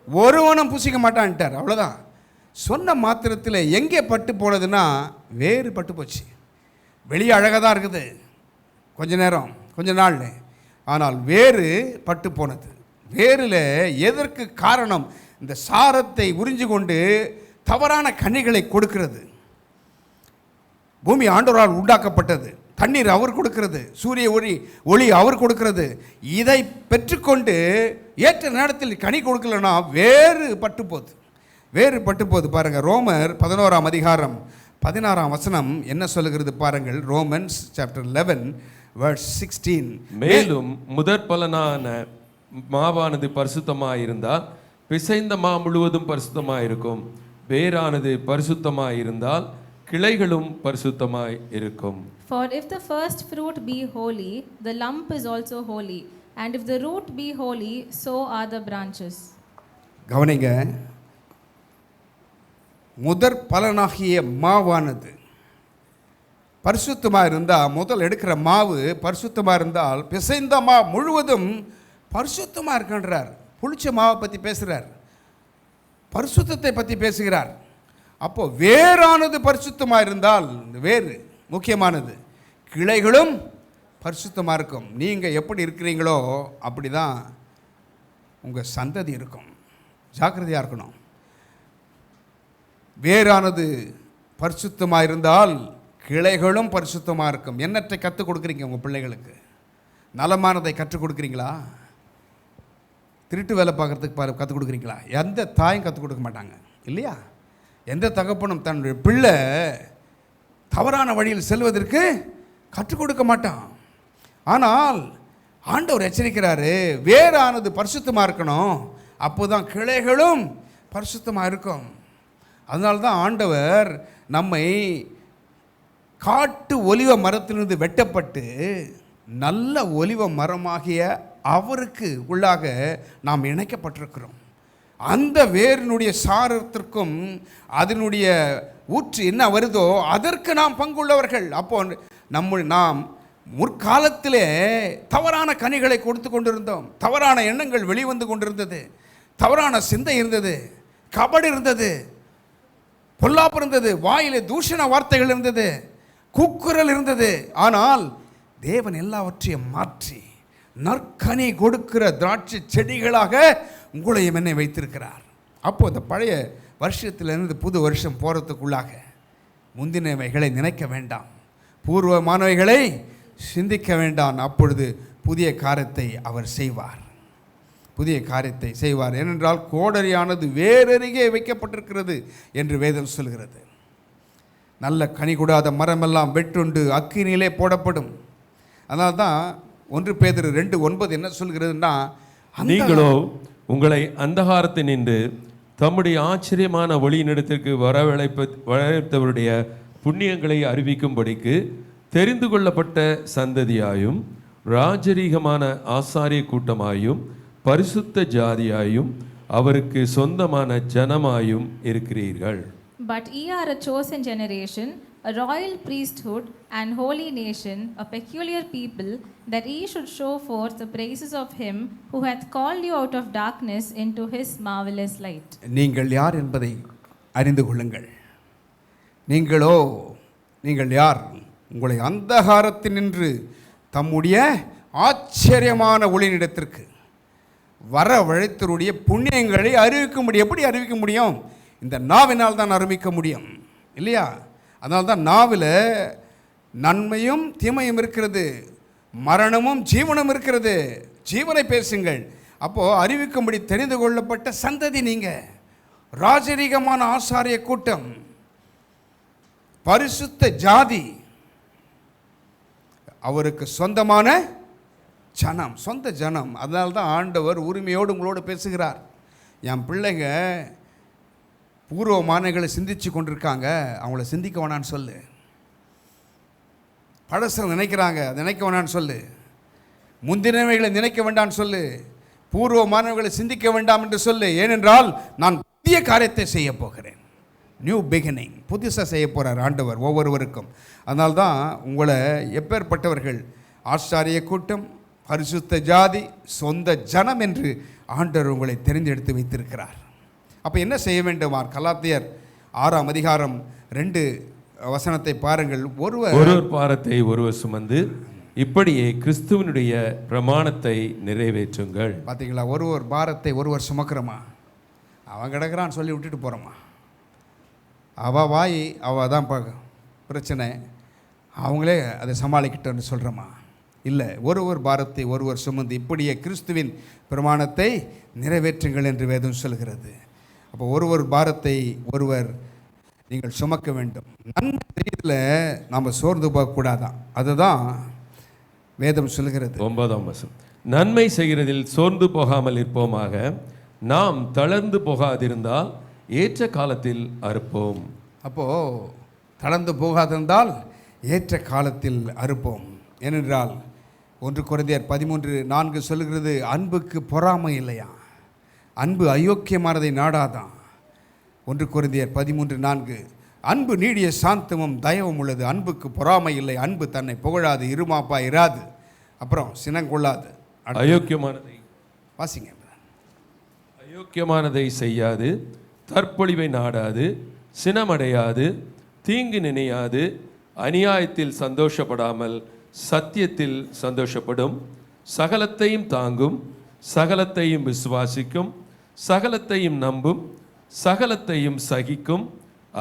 ஒருவனும் புசிக்க மாட்டான்ட்டார். அவ்வளோதான். சொன்ன மாத்திரத்தில் எங்கே பட்டு போனதுன்னா வேறு பட்டு போச்சு. வெளியே அழகாக தான் இருக்குது கொஞ்ச நேரம், கொஞ்ச நாள், ஆனால் வேறு பட்டு போனது. வேரில் எதற்கு காரணம், இந்த சாரத்தை உறிஞ்சு கொண்டு தவறான கனிகளை கொடுக்கிறது. பூமி ஆண்டவரால் உண்டாக்கப்பட்டது, தண்ணீர் அவர் கொடுக்கிறது, சூரிய ஒளி அவர் கொடுக்கிறது. இதை பெற்றுக்கொண்டு ஏற்ற நேரத்தில் கனி கொடுக்கலன்னா வேறு பட்டு போகுது. பாருங்கள், ரோமர் 11:16 என்ன சொல்லுகிறது பாருங்கள். Romans chapter 11:16. மேலும் முதற் பலனான மாவானது பரிசுத்தமாயிருந்தால் பிசைந்த மா முழுவதும் பரிசுத்தமாயிருக்கும். வேறானது பரிசுத்தமாயிருந்தால் கிளைகளும் பரிசுத்தமாய் இருக்கும். For if the first fruit be holy, the lump is also holy, and if the root be holy, so are the branches. கவனிங்க, முதற் பலனாகிய மாவானது பரிசுத்தமாக இருந்தால், முதல் எடுக்கிற மாவு பரிசுத்தமாக இருந்தால் பிசைந்த மா முழுவதும் பரிசுத்தமாக இருக்கின்றார். புளிச்ச மாவை பற்றி பேசுகிறார், பரிசுத்தத்தை பற்றி பேசுகிறார். அப்போது வேறானது பரிசுத்தமாக இருந்தால், இந்த வேறு முக்கியமானது, கிளைகளும் பரிசுத்தமாக இருக்கும். நீங்கள் எப்படி இருக்கிறீங்களோ அப்படி தான் உங்கள் சந்ததி இருக்கும். ஜாக்கிரதையாக இருக்கணும். வேறானது பரிசுத்தமாக இருந்தால் கிளைகளும் பரிசுத்தமாக இருக்கும். என்னத்தை கற்றுக் கொடுக்குறீங்க உங்கள் பிள்ளைகளுக்கு? நலமானதை கற்றுக் கொடுக்குறீங்களா? திருட்டு வேலை பார்க்குறதுக்கு கற்றுக் கொடுக்குறீங்களா? எந்த தாயும் கற்றுக் கொடுக்க மாட்டாங்க இல்லையா? எந்த தகப்பனும் தன்னுடைய பிள்ளை தவறான வழியில் செல்வதற்கு கற்றுக் கொடுக்க மாட்டான். ஆனால் ஆண்டவர் எச்சரிக்கிறாரு, வேறானது பரிசுத்தமாக இருக்கணும், அப்போதான் கிளைகளும் பரிசுத்தமாக இருக்கும். அதனால தான் ஆண்டவர் நம்மை காட்டு ஒலிவ மரத்திலிருந்து வெட்டப்பட்டு நல்ல ஒலிவ மரமாகிய அவருக்கு உள்ளாக நாம் இணைக்கப்பட்டிருக்கிறோம். அந்த வேரினுடைய சாரத்திற்கும் அதனுடைய ஊற்று என்ன வருதோ அதற்கு நாம் பங்குள்ளவர்கள். அப்போ நாம் முற்காலத்திலே தவறான கனிகளை கொடுத்து கொண்டிருந்தோம். தவறான எண்ணங்கள் வெளிவந்து கொண்டிருந்தது, தவறான சிந்தை இருந்தது, கபடு இருந்தது, பொல்லாப்பு இருந்தது, வாயிலே தூஷண வார்த்தைகள் இருந்தது, கூக்குரல் இருந்தது. ஆனால் தேவன் எல்லாவற்றையும் மாற்றி நற்கனி கொடுக்கிற திராட்சை செடிகளாக உங்களையும் என்னை வைத்திருக்கிறார். அப்போ இந்த பழைய வருஷத்திலிருந்து புது வருஷம் போகிறதுக்குள்ளாக முந்தினவைகளை நினைக்க வேண்டாம், பூர்வமானவைகளை சிந்திக்க வேண்டாம். அப்பொழுது புதிய காரியத்தை அவர் செய்வார், புதிய காரியத்தை செய்வார். ஏனென்றால் கோடரியானது வேறருகே வைக்கப்பட்டிருக்கிறது என்று வேதம் சொல்கிறது. நல்ல கனி கூடாத மரமெல்லாம் வெட்டுண்டு அக்கினியிலே போடப்படும். அதனால தான் 1 பேதுரு 2:9 என்ன சொல்கிறதுன்னா, நீங்களோ உங்களை அந்தகாரத்தை நின்று தம்முடைய ஆச்சரியமான ஒளியினிடத்திற்கு வரவழைத்தவருடைய புண்ணியங்களை அறிவிக்கும்படிக்கு தெரிந்து கொள்ளப்பட்ட சந்ததியாயும் ராஜரீகமான ஆசாரிய கூட்டமாயும் பரிசுத்த ஜாதியாயும் அவருக்கு சொந்தமான ஜனமாயும் இருக்கிறீர்கள். But ye are a chosen generation, a royal priesthood, and holy nation, a peculiar people, that ye should show forth the praises of him who hath called you out of darkness into his marvelous light. நீங்கள் யார் என்பதை அறிந்து கொள்ளுங்கள். நீங்கள் யார்? உங்களை அந்தகாரத்தினின்று தம்முடைய ஆச்சரியமான ஒளியினிடத்திற்கு வரவழைத்தருடைய புண்ணியங்களை அறிவிக்க முடியும். எப்படி அறிவிக்க முடியும்? இந்த நாவினால் தான் அறிவிக்க முடியும் இல்லையா? அதனால தான் நாவில் நன்மையும் தீமையும் இருக்கிறது, மரணமும் ஜீவனும் இருக்கிறது. ஜீவனை பேசுங்கள். அப்போது அறிவிக்கும்படி தெரிந்து கொள்ளப்பட்ட சந்ததி நீங்கள், ராஜரீகமான ஆசாரிய கூட்டம், பரிசுத்த ஜாதி, அவருக்கு சொந்தமான ஜனம், சொந்த ஜனம். அதனால தான் ஆண்டவர் உரிமையோடு உங்களோடு பேசுகிறார். என் பிள்ளைங்க பூர்வமானங்களை சிந்திச்சு கொண்டிருக்காங்க, அவங்கள சிந்திக்க வேணான்னு சொல்லு. பழசம் நினைக்கிறாங்க, நினைக்க வேணான்னு சொல்லு. முந்தினவைகளை நினைக்க வேண்டான்னு சொல்லு. பூர்வமானவர்களை சிந்திக்க வேண்டாம் என்று சொல்லு. ஏனென்றால் நான் புதிய காரியத்தை செய்ய போகிறேன். நியூ பிகினிங், புதுசாக செய்ய போகிறார் ஆண்டவர் ஒவ்வொருவருக்கும். அதனால்தான் உங்களை எப்பேற்பட்டவர்கள், ஆசாரிய கூட்டம், பரிசுத்த ஜாதி, சொந்த ஜனம் என்று ஆண்டவர் உங்களை தெரிந்தெடுத்து வைத்திருக்கிறார். அப்போ என்ன செய்ய வேண்டுமார்? கலாத்தியர் 6:2 பாருங்கள். ஒருவர் பாரத்தை ஒருவர் சுமந்து இப்படியே கிறிஸ்துவனுடைய பிரமாணத்தை நிறைவேற்றுங்கள். பார்த்தீங்களா? ஒருவர் பாரத்தை ஒருவர் சுமக்கிறோமா? அவன் கிடக்கிறான்னு சொல்லி விட்டுட்டு போகிறோமா? அவள் வாய் அவள் தான் பிரச்சனை, அவங்களே அதை சமாளிக்கிட்டோன்னு சொல்கிறோமா? இல்லை, ஒருவர் பாரத்தை ஒருவர் சுமந்து இப்படியே கிறிஸ்துவின் பிரமாணத்தை நிறைவேற்றுங்கள் என்று வேதம் சொல்கிறது. அப்போ ஒருவர் பாரத்தை ஒருவர் நீங்கள் சுமக்க வேண்டும். நன்மை செய்யல நாம் சோர்ந்து போகக்கூடாதான், அதுதான் வேதம் சொல்கிறது. 9ஆம் வசனம், நன்மை செய்கிறதில் சோர்ந்து போகாமல் இருப்போமாக, நாம் தளர்ந்து போகாதிருந்தால் ஏற்ற காலத்தில் அறுப்போம். அப்போது தளர்ந்து போகாதிருந்தால் ஏற்ற காலத்தில் அறுப்போம். ஏனென்றால் 1 கொரிந்தியர் 13:4 சொல்கிறது, அன்புக்கு பொறாமை இல்லையா, அன்பு அயோக்கியமானதை நாடாதான். 1 கொரிந்தியர் 13:4, அன்பு நீடிய சாந்தமும் தயவும் உள்ளது, அன்புக்கு பொறாமை இல்லை, அன்பு தன்னை புகழாது, இருமாப்பா இராது, அப்புறம் சினங்கொள்ளாது. அயோக்கியமானதை வாசிங்க. அயோக்கியமானதை செய்யாது, தற்பொழிவை நாடாது, சினமடையாது, தீங்கு நினையாது, அநியாயத்தில் சந்தோஷப்படாமல் சத்தியத்தில் சந்தோஷப்படும், சகலத்தையும் தாங்கும், சகலத்தையும் விசுவாசிக்கும், சகலத்தையும் நம்பும், சகலத்தையும் சகிக்கும்.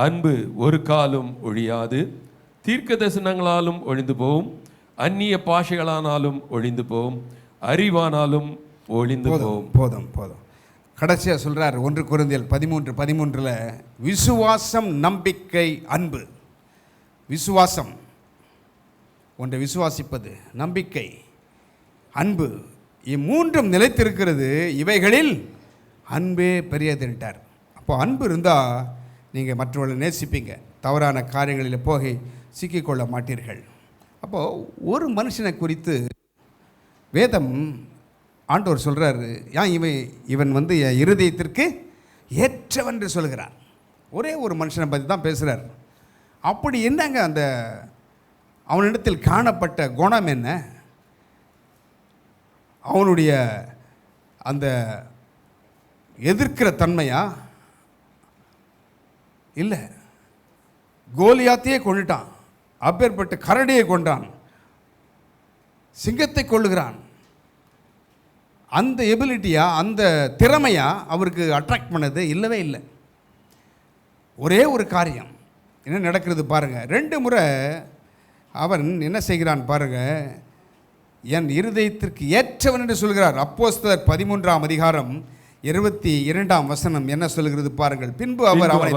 அன்பு ஒரு காலும் ஒழியாது, தீர்க்க தரிசனங்களாலும் ஒழிந்து போகும், அந்நிய பாஷைகளானாலும் ஒழிந்து போம், அறிவானாலும் ஒழிந்து போம். போதும் போதும். கடைசியாக சொல்கிறார் 1 கொரிந்தியர் 13:13 விசுவாசம், நம்பிக்கை, அன்பு. விசுவாசம், ஒன்றை விசுவாசிப்பது, நம்பிக்கை, அன்பு, இம்மூன்றும் நிலைத்திருக்கிறது, இவைகளில் அன்பே பெரியதுன்ட்டார். அப்போ அன்பு இருந்தால் நீங்கள் மற்றவர்களை நேசிப்பீங்க, தவறான காரியங்களில் போகி சிக்கிக்கொள்ள மாட்டீர்கள். அப்போது ஒரு மனுஷனை குறித்து வேதம் ஆண்டவர் சொல்கிறார், ஏன் இவன் வந்து என் இருதயத்திற்கு ஏற்றவன் என்று சொல்கிறார். ஒரே ஒரு மனுஷனை பற்றி தான் பேசுகிறார். அப்படி என்னங்க அந்த அவனிடத்தில் காணப்பட்ட குணம் என்ன? அவனுடைய அந்த எதிர்க்கிற தன்மையா? இல்லை, கோலியாத்தையே கொண்டுட்டான், அப்பேற்பட்ட கரடியை கொண்டான், சிங்கத்தை கொள்ளுகிறான். அந்த எபிலிட்டியா, அந்த திறமையா அவருக்கு அட்ராக்ட் பண்ணது இல்லவே இல்லை. ஒரே ஒரு காரியம் என்ன நடக்கிறது பாருங்கள். 2 முறை அவன் என்ன செய்கிறான் பாருங்கள். என் இருதயத்திற்கு ஏற்றவன் என்று சொல்கிறார். அப்போஸ்தலர் 13ஆம் அதிகாரம் 22ஆம் வசனம் என்ன சொல்கிறது பாருங்கள். பின்பு அவர் அவனை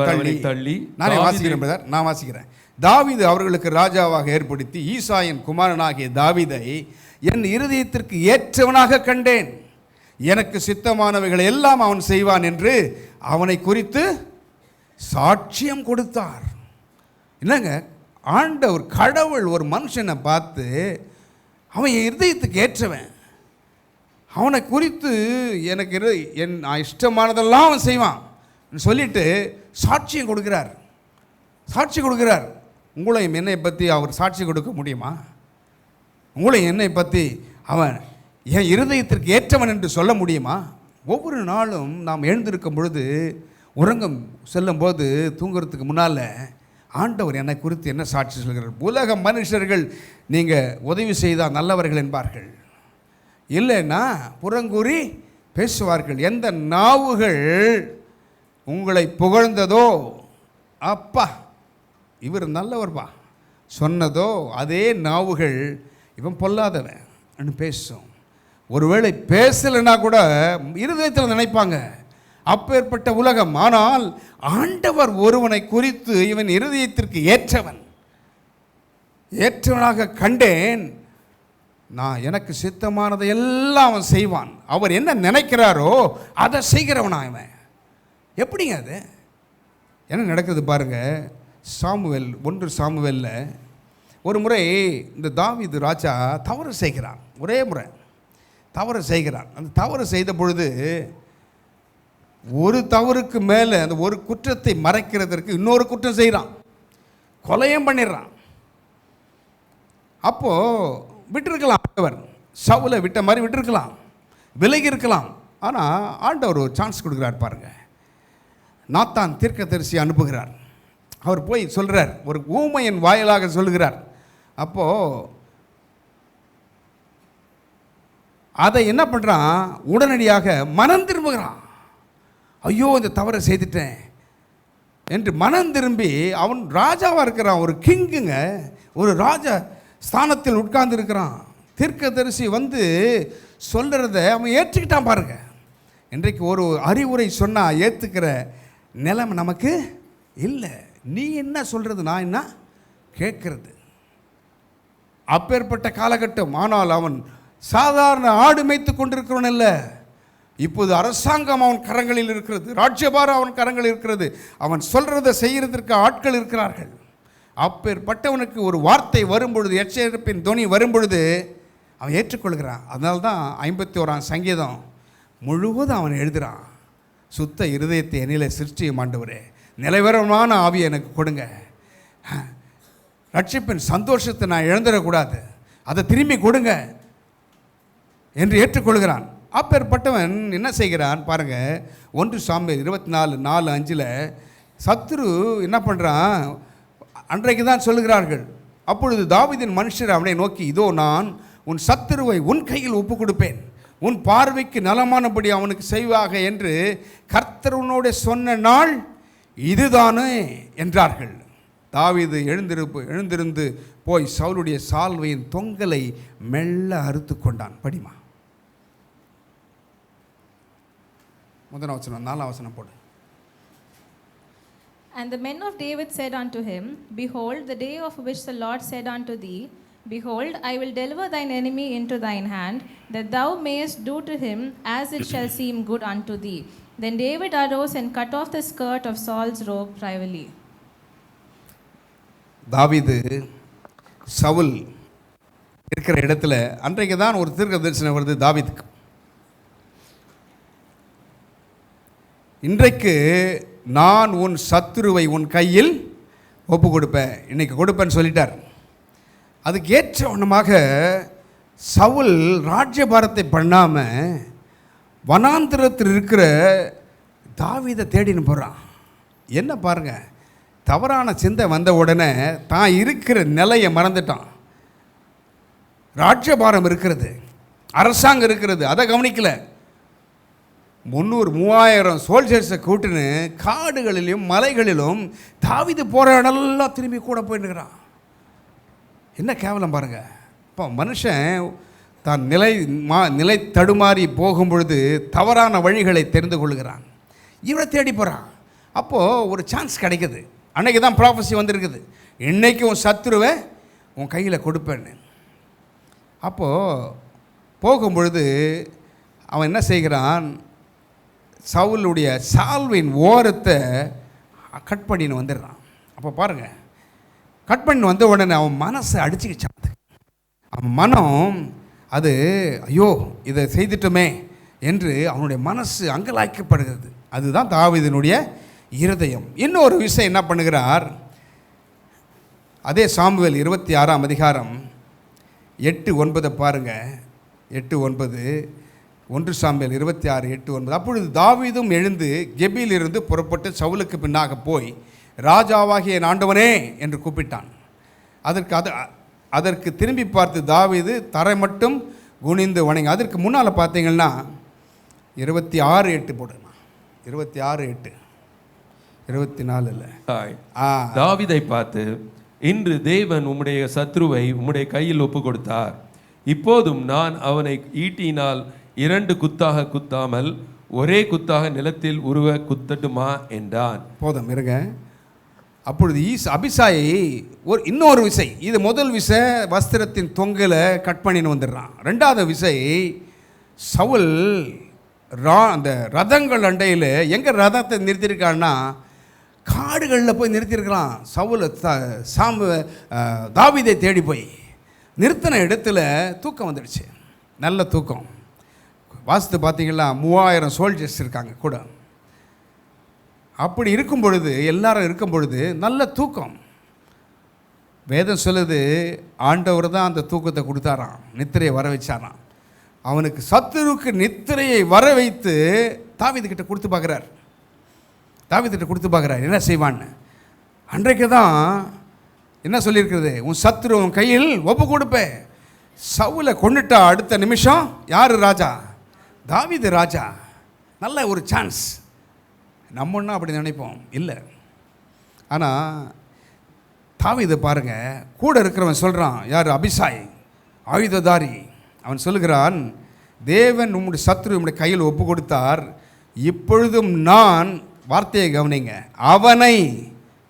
தள்ளி, நான் வாசிக்கிறேன். தாவீது அவர்களுக்கு ராஜாவாக ஏற்படுத்தி ஈசாயின் குமாரனாகிய தாவீதை என் இருதயத்திற்கு ஏற்றவனாக கண்டேன், எனக்கு சித்தமானவைகளை எல்லாம் அவன் செய்வான் என்று அவனை குறித்து சாட்சியம் கொடுத்தார். என்னங்க, ஆண்டவர் கடவுள் ஒரு மனுஷனை பார்த்து அவன் என் இருதயத்துக்கு ஏற்றவன், அவனை குறித்து எனக்கு என் இஷ்டமானதெல்லாம் அவன் செய்வான் சொல்லிட்டு சாட்சியம் கொடுக்கிறார். சாட்சி கொடுக்கிறார். உங்களையும் என்னை பற்றி அவர் சாட்சி கொடுக்க முடியுமா? உங்களையும் என்னை பற்றி அவன் என் இருதயத்திற்கு ஏற்றவன் என்று சொல்ல முடியுமா? ஒவ்வொரு நாளும் நாம் எழுந்திருக்கும் பொழுது, உறங்கம் செல்லும்போது, தூங்குறதுக்கு முன்னால் ஆண்டவர் என்னை குறித்து என்ன சாட்சி சொல்கிறார்? உலக மனுஷர்கள் நீங்கள் உதவி செய்தால் நல்லவர்கள் என்பார்கள், இல்லைன்னா புறங்கூறி பேசுவார்கள். எந்த நாவுகள் உங்களை புகழ்ந்ததோ, அப்பா இவர் நல்லவர்பா சொன்னதோ, அதே நாவுகள் இவன் பொல்லாதவன் பேசும். ஒருவேளை பேசலைன்னா கூட இருதயத்தில் நினைப்பாங்க, அப்பேற்பட்ட உலகம். ஆனால் ஆண்டவர் ஒருவனை குறித்து இவன் இருதயத்திற்கு ஏற்றவனாக கண்டேன், நான் எனக்கு சித்தமானதை எல்லாம் அவன் செய்வான், அவர் என்ன நினைக்கிறாரோ அதை செய்கிறவனா இவன். எப்படிங்க அது என்ன நடக்குது பாருங்க. சாமுவேல் 1 சாமுவேலில் ஒரு முறை இந்த தாவீது ராஜா தவறு செய்கிறான். ஒரே முறை தவறு செய்கிறான். அந்த தவறு செய்த பொழுது ஒரு தவறுக்கு மேலே அந்த ஒரு குற்றத்தை மறைக்கிறதற்கு இன்னொரு குற்றம் செய்கிறான், கொலையும் பண்ணிடுறான். அப்போது விட்டுருக்கலாம், ஆண்டவர் சவுலை விட்ட மாதிரி விட்டுருக்கலாம், விலகி இருக்கலாம். ஆனால் ஆண்டவர் ஒரு சான்ஸ் கொடுக்குறார் பாருங்கள். நாத்தான் தீர்க்கதரிசி அனுப்புகிறார். அவர் போய் சொல்கிறார், ஒரு ஊமையின் வாயிலாக சொல்கிறார். அப்போது அதை என்ன பண்ணுறான், உடனடியாக மனம் திரும்புகிறான். ஐயோ இந்த தவறை செய்துட்டேன் என்று மனம் திரும்பி, அவன் ராஜாவாக இருக்கிறான், ஒரு கிங்குங்க, ஒரு ராஜா ஸ்தானத்தில் உட்கார்ந்து இருக்கிறான். தீர்க்கதரிசி வந்து சொல்கிறத அவன் ஏற்றுக்கிட்டான் பாருங்க. இன்றைக்கு ஒரு அறிவுரை சொன்னால் ஏற்றுக்கிற நிலைமை நமக்கு இல்லை. நீ என்ன சொல்கிறது, நான் என்ன கேட்கறது, அப்பேற்பட்ட காலகட்டம். ஆனால் அவன் சாதாரண ஆடு மேய்த்து கொண்டிருக்கிறவன் இல்லை, இப்போது அரசாங்கம் அவன் கரங்களில் இருக்கிறது, ராஜ்யபாரம் அவன் கரங்களில் இருக்கிறது, அவன் சொல்கிறத செய்கிறதற்கு ஆட்கள் இருக்கிறார்கள். அப்பேற்பட்டவனுக்கு ஒரு வார்த்தை வரும்பொழுது, எச்சரிப்பின் துணி வரும்பொழுது அவன் ஏற்றுக்கொள்கிறான். அதனால தான் 51ஆம் சங்கீதம் முழுவதும் அவன் எழுதுகிறான். சுத்த இருதயத்தை என்னிலே சிருஷ்டியும் ஆண்டவரே, நிலைவரமான ஆவியை எனக்கு கொடுங்க, ரட்சிப்பின் சந்தோஷத்தை நான் இழந்துடக்கூடாது, அதை திரும்பி கொடுங்க என்று ஏற்றுக்கொள்கிறான். அப்பேற்பட்டவன் என்ன செய்கிறான் பாருங்கள். 1 சாமுவேல் 24:4-5 சத்துரு என்ன பண்ணுறான், அன்றைக்கு தான் சொல்லுகிறார்கள். அப்பொழுது தாவீதின் மனுஷர் அவனை நோக்கி, இதோ நான் உன் சத்துருவை உன் கையில் ஒப்பு கொடுப்பேன், உன் பார்வைக்கு நலமானபடி அவனுக்கு செய்வாக என்று கர்த்தர் உன்னோட சொன்ன நாள் இதுதானே என்றார்கள். தாவீது எழுந்திருந்து போய் சவுலுடைய சால்வையின் தொங்கலை மெல்ல அறுத்து கொண்டான். படிமா முதல் வசனம், 4ஆம் வசனம் போடு. And the men of David said unto him, Behold, the day of which the Lord said unto thee, Behold, I will deliver thine enemy into thine hand, that thou mayest do to him as it shall seem good unto thee. Then David arose and cut off the skirt of Saul's robe privily. தாவீது சவுல் இருக்கிற இடத்துல அன்றைக்கு தான் ஒரு தீர்க்க தரிசனம் வருது தாவீதுக்கு. இன்றைக்கு நான் உன் சத்துருவை உன் கையில் ஒப்பு கொடுப்பேன், இன்னைக்கு கொடுப்பேன்னு சொல்லிட்டார். அதுக்கு ஏற்ற வண்ணமாக சவுல் ராஜ்யபாரத்தை பண்ணாமல் வனாந்திரத்தில் இருக்கிற தாவீதை தேடின்னு போகிறான். என்ன பாருங்க, தவறான சிந்தை வந்த உடனே தான் இருக்கிற நிலையை மறந்துட்டான். ராஜ்யபாரம் இருக்கிறது, அரசாங்கம் இருக்கிறது, அதை கவனிக்கலை. 300-3000 சோல்ஜர்ஸை கூட்டுன்னு காடுகளிலும் மலைகளிலும் தாவீது போகிற இடம்லாம் திரும்பி கூட போயிட்டுருக்கிறான். என்ன கேவலம் பாருங்க. இப்போ மனுஷன் தான் நிலை தடுமாறி போகும் பொழுது தவறான வழிகளை தெரிந்து கொள்கிறான், இவரை தேடி போகிறான். அப்போது ஒரு சான்ஸ் கிடைக்குது. அன்றைக்கி தான் ப்ராஃபஸி வந்திருக்குது, இன்றைக்கி உன் சத்துருவை உன் கையில் கொடுப்பேன்னு. அப்போது போகும்பொழுது அவன் என்ன செய்கிறான், சவுலுடைய சால்வின் ஓரத்தை கட் பண்ணின்னு வந்துடுறான். அப்போ பாருங்கள், கட் பண்ணி வந்த உடனே அவன் மனசை அடிச்சுக்கிச்சான். அவன் மனம் அது ஐயோ இதை செய்துட்டோமே என்று அவனுடைய மனசு அங்கலாய்க்கப்படுகிறது. அதுதான் தாவீதினுடைய இருதயம். இன்னொரு விஷயம் என்ன பண்ணுகிறார், அதே சாமுவேல் 26ஆம் அதிகாரம் 8-9 பாருங்கள். 8-9, 1 சாமுவேல் 26:8-9. அப்பொழுது தாவீதும் எழுந்து கெபியிலிருந்து புறப்பட்டு சவுலுக்கு பின்னாக போய், ராஜாவாகிய என் ஆண்டவனே என்று கூப்பிட்டான். அதற்கு திரும்பி பார்த்து தாவீது தரை மட்டும் குனிந்து வணங்கி. அதற்கு முன்னால் பார்த்தீங்கன்னா 26:8 போடுங்க. 26:8, 24 இல்லை. தாவீதை பார்த்து, இன்று தேவன் உம்முடைய சத்ருவை உம்முடைய கையில் ஒப்பு கொடுத்தார். இப்போதும் நான் அவனை ஈட்டினால் 2 குத்தாக குத்தாமல் ஒரே குத்தாக நிலத்தில் உருவ குத்தட்டுமா என்றான். போதும் இருங்க. அப்பொழுது அபிசாயை இன்னொரு விசை, இது முதல் விசை வஸ்திரத்தின் தொங்கலை கட் பண்ணின்னு வந்துடுறான். 2வது விசை சவுல் அந்த ரதங்கள் அண்டையில் எங்கே ரதத்தை நிறுத்தியிருக்கான்னா காடுகளில் போய் நிறுத்தியிருக்கிறான். சவுல் தாவீதை தேடி போய் நிறுத்தின இடத்துல தூக்கம் வந்துடுச்சு, நல்ல தூக்கம். வாஸ்து பார்த்தீங்கன்னா 3000 சோல்ஜர்ஸ் இருக்காங்க கூட. அப்படி இருக்கும் பொழுது, எல்லாரும் இருக்கும் பொழுது நல்ல தூக்கம். வேதம் சொல்லுது, ஆண்டவர் தான் அந்த தூக்கத்தை கொடுத்தாராம், நித்திரையை வர வச்சாராம். அவனுக்கு சத்துருக்கு நித்திரையை வர வைத்து தாவீதுகிட்ட கொடுத்து பார்க்குறார். தாவீதுகிட்ட கொடுத்து பார்க்குறார் என்ன செய்வான்னு. அன்றைக்கு தான் என்ன சொல்லியிருக்கிறது, உன் சத்துரு உன் கையில் ஒப்பு கொடுப்பேன். சவுலை கொண்டுட்டா அடுத்த நிமிஷம் யார் ராஜா? தாவீது ராஜா. நல்ல ஒரு சான்ஸ். நம்மன்னா அப்படி நினைப்போம், இல்லை. ஆனால் தாவீது பாருங்கள், கூட இருக்கிறவன் சொல்கிறான், யார்? அபிசாய், ஆயுததாரி. அவன் சொல்லுகிறான், தேவன் உம்முடைய சத்ரு உம்முடைய கையில் ஒப்பு கொடுத்தார். இப்பொழுதும் நான், வார்த்தையை கவனிங்க, அவனை,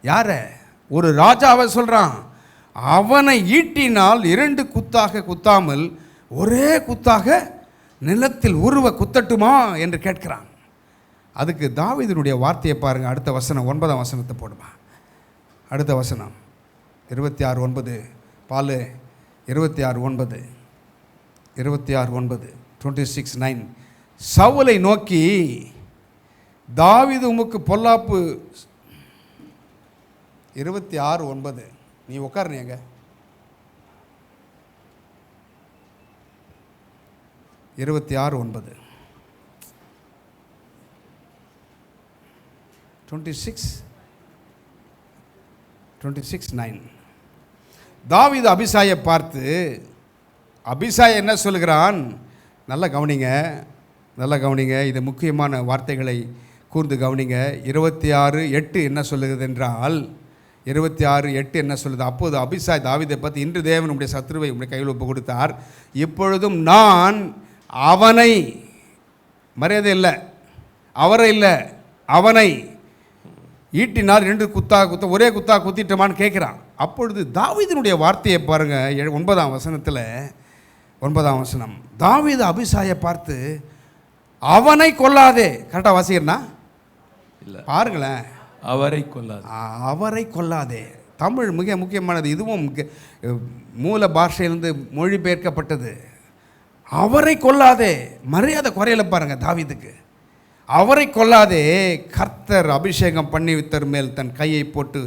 யார? ஒரு ராஜாவை சொல்கிறான், அவனை ஈட்டினால் 2 குத்தாக குத்தாமல் ஒரே குத்தாக நிலத்தில் உருவ குத்தட்டுமா என்று கேட்கிறான். அதுக்கு தாவீதினுடைய வார்த்தையை பாருங்கள். அடுத்த வசனம் 9ஆம் வசனத்தை போடுமா. அடுத்த வசனம் 26:9 பால் 26:9 26:9 சவுலை நோக்கி, தாவீது உமக்கு பொல்லாப்பு. 26:9 நீ உட்காருங்க. 26:9 26:9 தாவீது அபிசாயை பார்த்து, அபிசாய் என்ன சொல்கிறான்? நல்லா கவனிங்க, நல்லா கவனிங்க. இது முக்கியமான வார்த்தைகளை கூர்ந்து கவனிங்க. 26:8 என்ன சொல்லுகிறது என்றால், 26:8 என்ன சொல்லுது? அப்போது அபிசாய் தாவீதை பற்றி, இன்று தேவன் உம்முடைய சத்துருவை உம்முடைய கையில் ஒப்பு கொடுத்தார், இப்பொழுதும் நான் அவனை, மரியாதை இல்லை, அவரை இல்லை, அவனை ஈட்டினால் 2 குத்த ஒரே குத்தா குத்திட்டோமான்னு கேட்குறான். அப்பொழுது தாவீதினுடைய வார்த்தையை பாருங்கள், 9ஆம் வசனத்தில், 9ஆம் வசனம், தாவீது அபிசாயை பார்த்து அவனை கொல்லாதே, கரெக்டாக வாசிக்கிறனா இல்லை, பாருங்களேன், அவரை கொல்லாது, அவரை கொல்லாதே. தமிழ் மிக முக்கியமானது, இதுவும் மூல பாஷையிலிருந்து மொழிபெயர்க்கப்பட்டது. அவரை கொல்லாதே, மரியாதை குறையில பாருங்க தாவீதுக்கு. அவரை கொல்லாதே, கர்த்தர் அபிஷேகம் பண்ணி வித்தர் மேல் தன் கையை போட்டு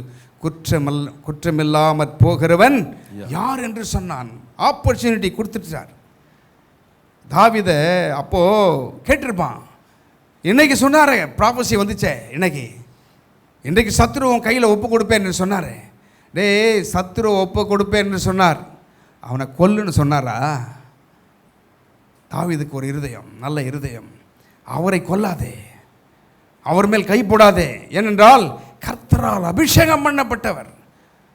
குற்றமில்லாமற் போகிறவன் யார் என்று சொன்னான். ஆப்பர்ச்சுனிட்டி கொடுத்துட்டார் தாவீதை. அப்போ கேட்டிருப்பான், இன்னைக்கு சொன்னாரே, ப்ராபசி வந்துச்சே, இன்றைக்கு சத்துருவன் கையில் ஒப்பு கொடுப்பேன் என்று சொன்னார். டேய், சத்துருவை ஒப்பு கொடுப்பேன் என்று சொன்னார், அவனை கொல்லுன்னு சொன்னாரா? தாவீதுக்கு ஒரு இருதயம், நல்ல இருதயம். அவரை கொல்லாதே, அவர் மேல் கை போடாதே, ஏனென்றால் கர்த்தரால் அபிஷேகம் பண்ணப்பட்டவர்.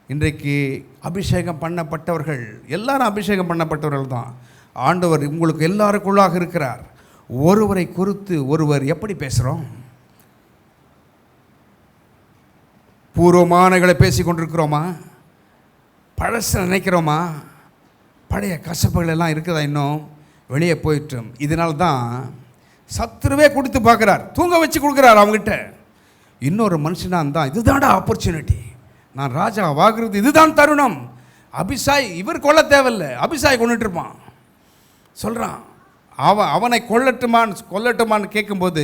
இன்றைக்கு அபிஷேகம் பண்ணப்பட்டவர்கள் எல்லாரும் அபிஷேகம் பண்ணப்பட்டவர்கள் தான். ஆண்டவர் உங்களுக்கு எல்லாருக்குள்ளாக இருக்கிறார். ஒருவரை குறித்து ஒருவர் எப்படி பேசுகிறோம்? பூர்வமானங்களை பேசி கொண்டிருக்கிறோமா? பழச நினைக்கிறோமா? பழைய கசப்புகள் எல்லாம் இருக்குதா? இன்னும் வெளியே போயிட்டோம். இதனால தான் சத்துருவே கொடுத்து பார்க்குறார், தூங்க வச்சு கொடுக்குறார் அவங்ககிட்ட. இன்னொரு மனுஷனாக இருந்தால் இதுதான்டா ஆப்பர்ச்சுனிட்டி, நான் ராஜா வாங்குறது இதுதான் தருணம். அபிசாய் இவர் கொல்ல தேவையில்லை, அபிசாய் கொண்டுட்டு இருப்பான். சொல்கிறான், அவனை கொல்லட்டுமான்னு கேட்கும்போது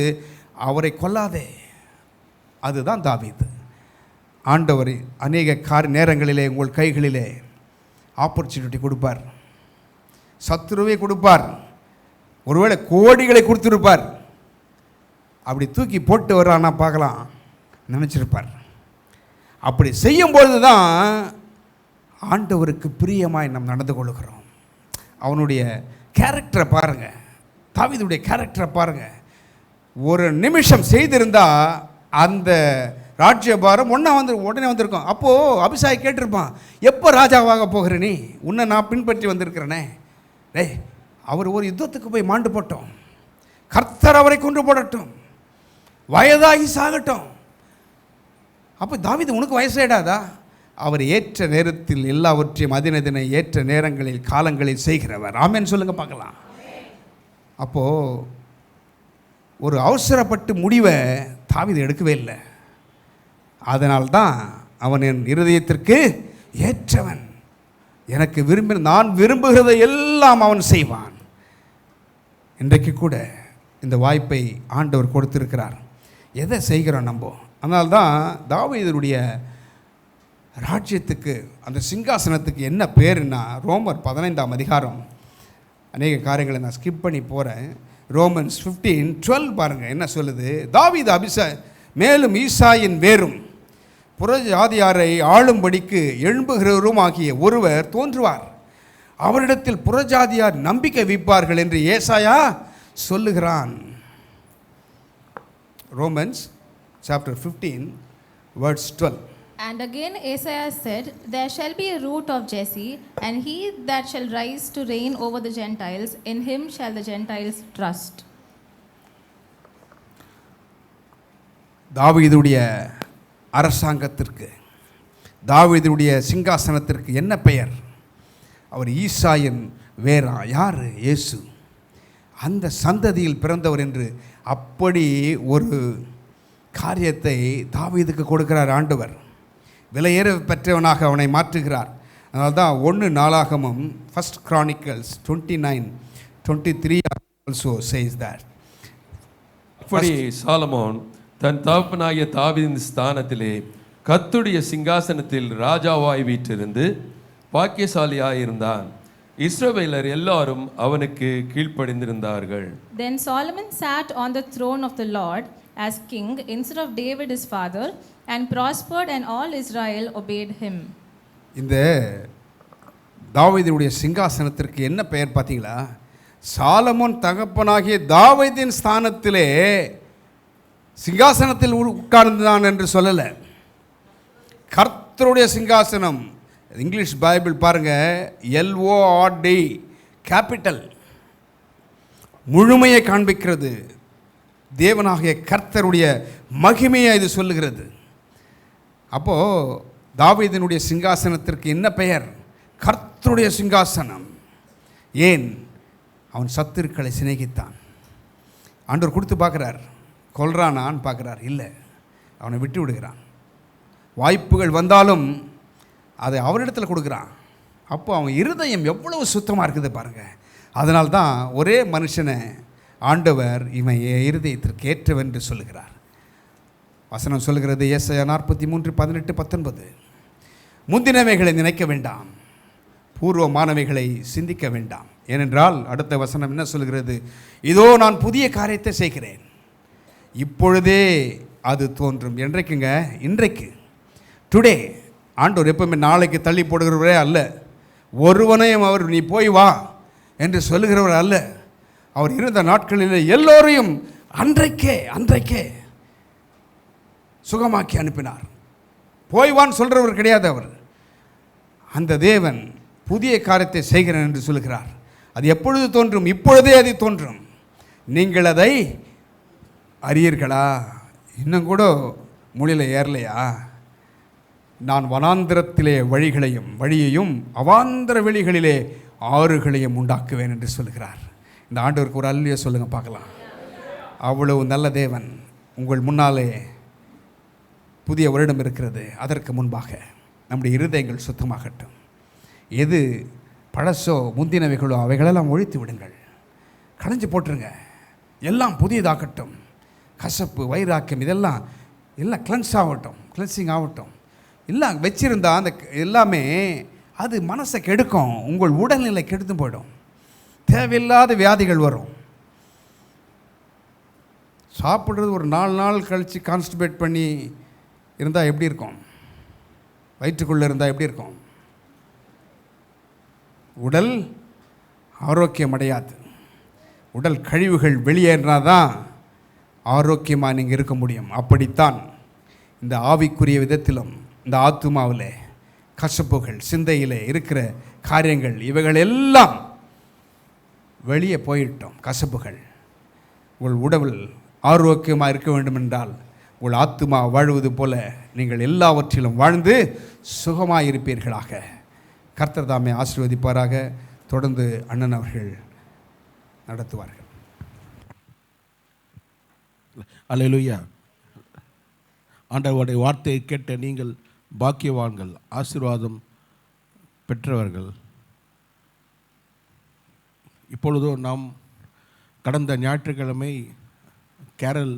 அவரை கொல்லாதே. அதுதான் தாவீது. ஆண்டவர் அநேக நேரங்களிலே உங்கள் கைகளிலே ஆப்பர்ச்சுனிட்டி கொடுப்பார், சத்துருவை கொடுப்பார், ஒருவேளை கோடிகளை கொடுத்துருப்பார். அப்படி தூக்கி போட்டு வர்றான்னா பார்க்கலாம் நினச்சிருப்பார். அப்படி செய்யும்பொழுது தான் ஆண்டவருக்கு பிரியமாய் நாம் நடந்து கொள்கிறோம். அவனுடைய கேரக்டரை பாருங்கள், தாவீதுடைய கேரக்டரை பாருங்கள். ஒரு நிமிஷம் செய்திருந்தால் அந்த ராஜ்யபாரம் உடனே வந்திருக்கும். அப்போது அபிஷாய் கேட்டிருப்பான், எப்போ ராஜாவாக போகிற நீ? உன்னை நான் பின்பற்றி வந்திருக்கிறேனே. டேய், அவர் ஒரு யுத்தத்துக்கு போய் மாண்டு போட்டோம், கர்த்தர் அவரை கொண்டு போடட்டும், வயதாகி சாகட்டும். அப்போ தாவீது உனக்கு வயசாயிடாதா? அவர் ஏற்ற நேரத்தில் எல்லாவற்றையும் அதினதினை ஏற்ற நேரங்களில் காலங்களில் செய்கிறவர். ஆமென் சொல்லுங்க பார்க்கலாம். அப்போது ஒரு அவசரப்பட்டு முடிவை தாவீது எடுக்கவே இல்லை. அதனால்தான் அவன் என் இருதயத்திற்கு ஏற்றவன், எனக்கு நான் விரும்புகிறதை எல்லாம் அவன் செய்வான். இன்றைக்கு கூட இந்த வாய்ப்பை ஆண்டவர் கொடுத்திருக்கிறார். எதை செய்கிறோம் நம்ம? அதனால்தான் தாவீதுடைய ராஜ்யத்துக்கு, அந்த சிங்காசனத்துக்கு என்ன பேருன்னா, ரோமர் 15ஆம் அதிகாரம், அநேக காரியங்களை நான் ஸ்கிப் பண்ணி போகிறேன். ரோமன்ஸ் 15:12 பாருங்கள் என்ன சொல்லுது. தாவீது மேலும் ஈசாயின் வேரும் புறஜாதியாரை ஆளும்படிக்கு எழும்புகிறவரும் ஆகிய ஒருவர் தோன்றுவார், அவரிடத்தில் புறஜாதியார் நம்பிக்கை வைப்பார்கள் என்று ஏசாயா சொல்லுகிறான். Romans chapter 15 verse 12. And again Isaiah said, there shall be a root of Jesse, and he that shall rise to reign over the Gentiles, in him shall the Gentiles trust. தாவீதுடைய அரசாங்கத்திற்கு, தாவீதுடைய சிங்காசனத்திற்கு என்ன பெயர்? அவர் ஈசாயின் வேரா. யார்? இயேசு. அந்த சந்ததியில் பிறந்தவர் என்று அப்படி ஒரு காரியத்தை தாவீதுக்கு கொடுக்கிறார் ஆண்டவர். விலையேற பெற்றவனாக அவனை மாற்றுகிறார். அதனால தான் 1 நாளாகமம் 1 Chronicles 29:23 also says that. அப்படி சாலமோன் தன் தகப்பனாகிய தாவீதின் ஸ்தானத்திலே கர்த்தருடைய சிங்காசனத்தில் ராஜாவாய் வீற்றிருந்து பாக்கியசாலியாயிருந்தான். இஸ்ரவேலர் எல்லாரும் அவனுக்கு கீழ்ப்படிந்திருந்தார்கள். Then Solomon sat on the throne of the Lord as king instead of David his father, and prospered, and all Israel obeyed him. இந்த தாவீதுடைய சிங்காசனத்திற்கு என்ன பெயர் பார்த்தீங்களா? சாலமோன் தகப்பனாகிய தாவீதின் ஸ்தானத்திலே சிங்காசனத்தில் உட்கார்ந்தான் என்று சொல்லலை. கர்த்தருடைய சிங்காசனம். இங்கிலீஷ் பைபிள் பாருங்க, LORD கேபிட்டல், முழுமையை காண்பிக்கிறது. தேவனாகிய கர்த்தருடைய மகிமையை இது சொல்லுகிறது. அப்போது தாவீதினுடைய சிங்காசனத்திற்கு என்ன பெயர்? கர்த்தருடைய சிங்காசனம். ஏன்? அவன் சத்துருக்களை சிநேகித்தான். ஆண்டவர் கொடுத்து பார்க்குறார், கொல்றானான்னு பார்க்குறார், இல்லை, அவனை விட்டு விடுகிறான். வாய்ப்புகள் வந்தாலும் அதை அவரிடத்தில் கொடுக்குறான். அப்போ அவன் இருதயம் எவ்வளவு சுத்தமாக இருக்குது பாருங்கள். அதனால்தான் ஒரே மனுஷனை ஆண்டவர் இவன் இருதயத்திற்கு ஏற்றவன் என்று சொல்லுகிறார். வசனம் சொல்லுகிறது, ஏசாயா 43:18-19, முந்தினவைகளை நினைக்க வேண்டாம், பூர்வமானவைகளை சிந்திக்க வேண்டாம். ஏனென்றால் அடுத்த வசனம் என்ன சொல்கிறது? இதோ நான் புதிய காரியத்தை செய்கிறேன், இப்பொழுதே அது தோன்றும். என்றைக்குங்க? இன்றைக்கு, டுடே. ஆண்டவர் எப்பவுமே நாளைக்கு தள்ளி போடுகிறவரே அல்ல. ஒருவனையும் அவர் நீ போய் வா என்று சொல்லுகிறவர் அல்ல. அவர் இருந்த நாட்களில் எல்லோரையும் அன்றைக்கே சுகமாக்கி அனுப்பினார். போய்வான்னு சொல்கிறவர் கிடையாது அவர். அந்த தேவன் புதிய காரியத்தை செய்கிறேன் என்று சொல்கிறார். அது எப்பொழுது தோன்றும்? இப்பொழுதே அது தோன்றும். நீங்கள் அதை அறியீர்களா? இன்னும் கூட மொழியில் ஏறலையா? நான் வனாந்திரத்திலே வழியையும் அவாந்திர வெளிகளிலே ஆறுகளையும் உண்டாக்குவேன் என்று சொல்கிறார். இந்த ஆண்டவருக்கு ஒரு அல்லையை சொல்லுங்கள் பார்க்கலாம். அவ்வளவு நல்ல தேவன். உங்கள் முன்னாலே புதிய வருடம் இருக்கிறது. அதற்கு முன்பாக நம்முடைய இருதயங்கள் சுத்தமாகட்டும். எது பழசோ முந்தினவைகளோ அவைகளெல்லாம் ஒழித்து விடுங்கள், களைஞ்சு போட்டுருங்க. எல்லாம் புதியதாகட்டும். கசப்பு, வைராக்கியம் இதெல்லாம் கிளென்ஸ் ஆகட்டும், கிளென்சிங் ஆகட்டும். எல்லாம் வச்சிருந்தா அந்த எல்லாமே அது மனசை கெடுக்கும், உங்கள் உடல்நிலை கெடுத்து போயிடும், தேவையில்லாத வியாதிகள் வரும். சாப்பிட்றது ஒரு 4 நாள் கழித்து கான்ஸ்டிபேட் பண்ணி இருந்தால் எப்படி இருக்கும்? வயிற்றுக்குள்ளே இருந்தால் எப்படி இருக்கும்? உடல் ஆரோக்கியம் அடையாது. உடல் கழிவுகள் வெளியேறினாதான் ஆரோக்கியமாக நீங்கள் இருக்க முடியும். அப்படித்தான் இந்த ஆவிக்குரிய விதத்திலும் இந்த ஆத்துமாவில் கசப்புகள், சிந்தையில் இருக்கிற காரியங்கள் இவைகள் எல்லாம் வெளியே போயிட்டோம். கசப்புகள். உங்கள் உடல் ஆரோக்கியமாக இருக்க வேண்டும் என்றால் உங்கள் ஆத்துமா வாழ்வது போல நீங்கள் எல்லாவற்றிலும் வாழ்ந்து சுகமாக இருப்பீர்களாக. கர்த்தர் தாமே ஆசீர்வதிப்பாராக. தொடர்ந்து அண்ணன் அவர்கள் நடத்துவார்கள். அல்லேலூயா. ஆண்டவருடைய வார்த்தையை கேட்ட நீங்கள் பாக்கியவான்கள், ஆசீர்வாதம் பெற்றவர்கள். இப்பொழுதோ நாம் கடந்த ஞாயிற்றுக்கிழமை கேரல்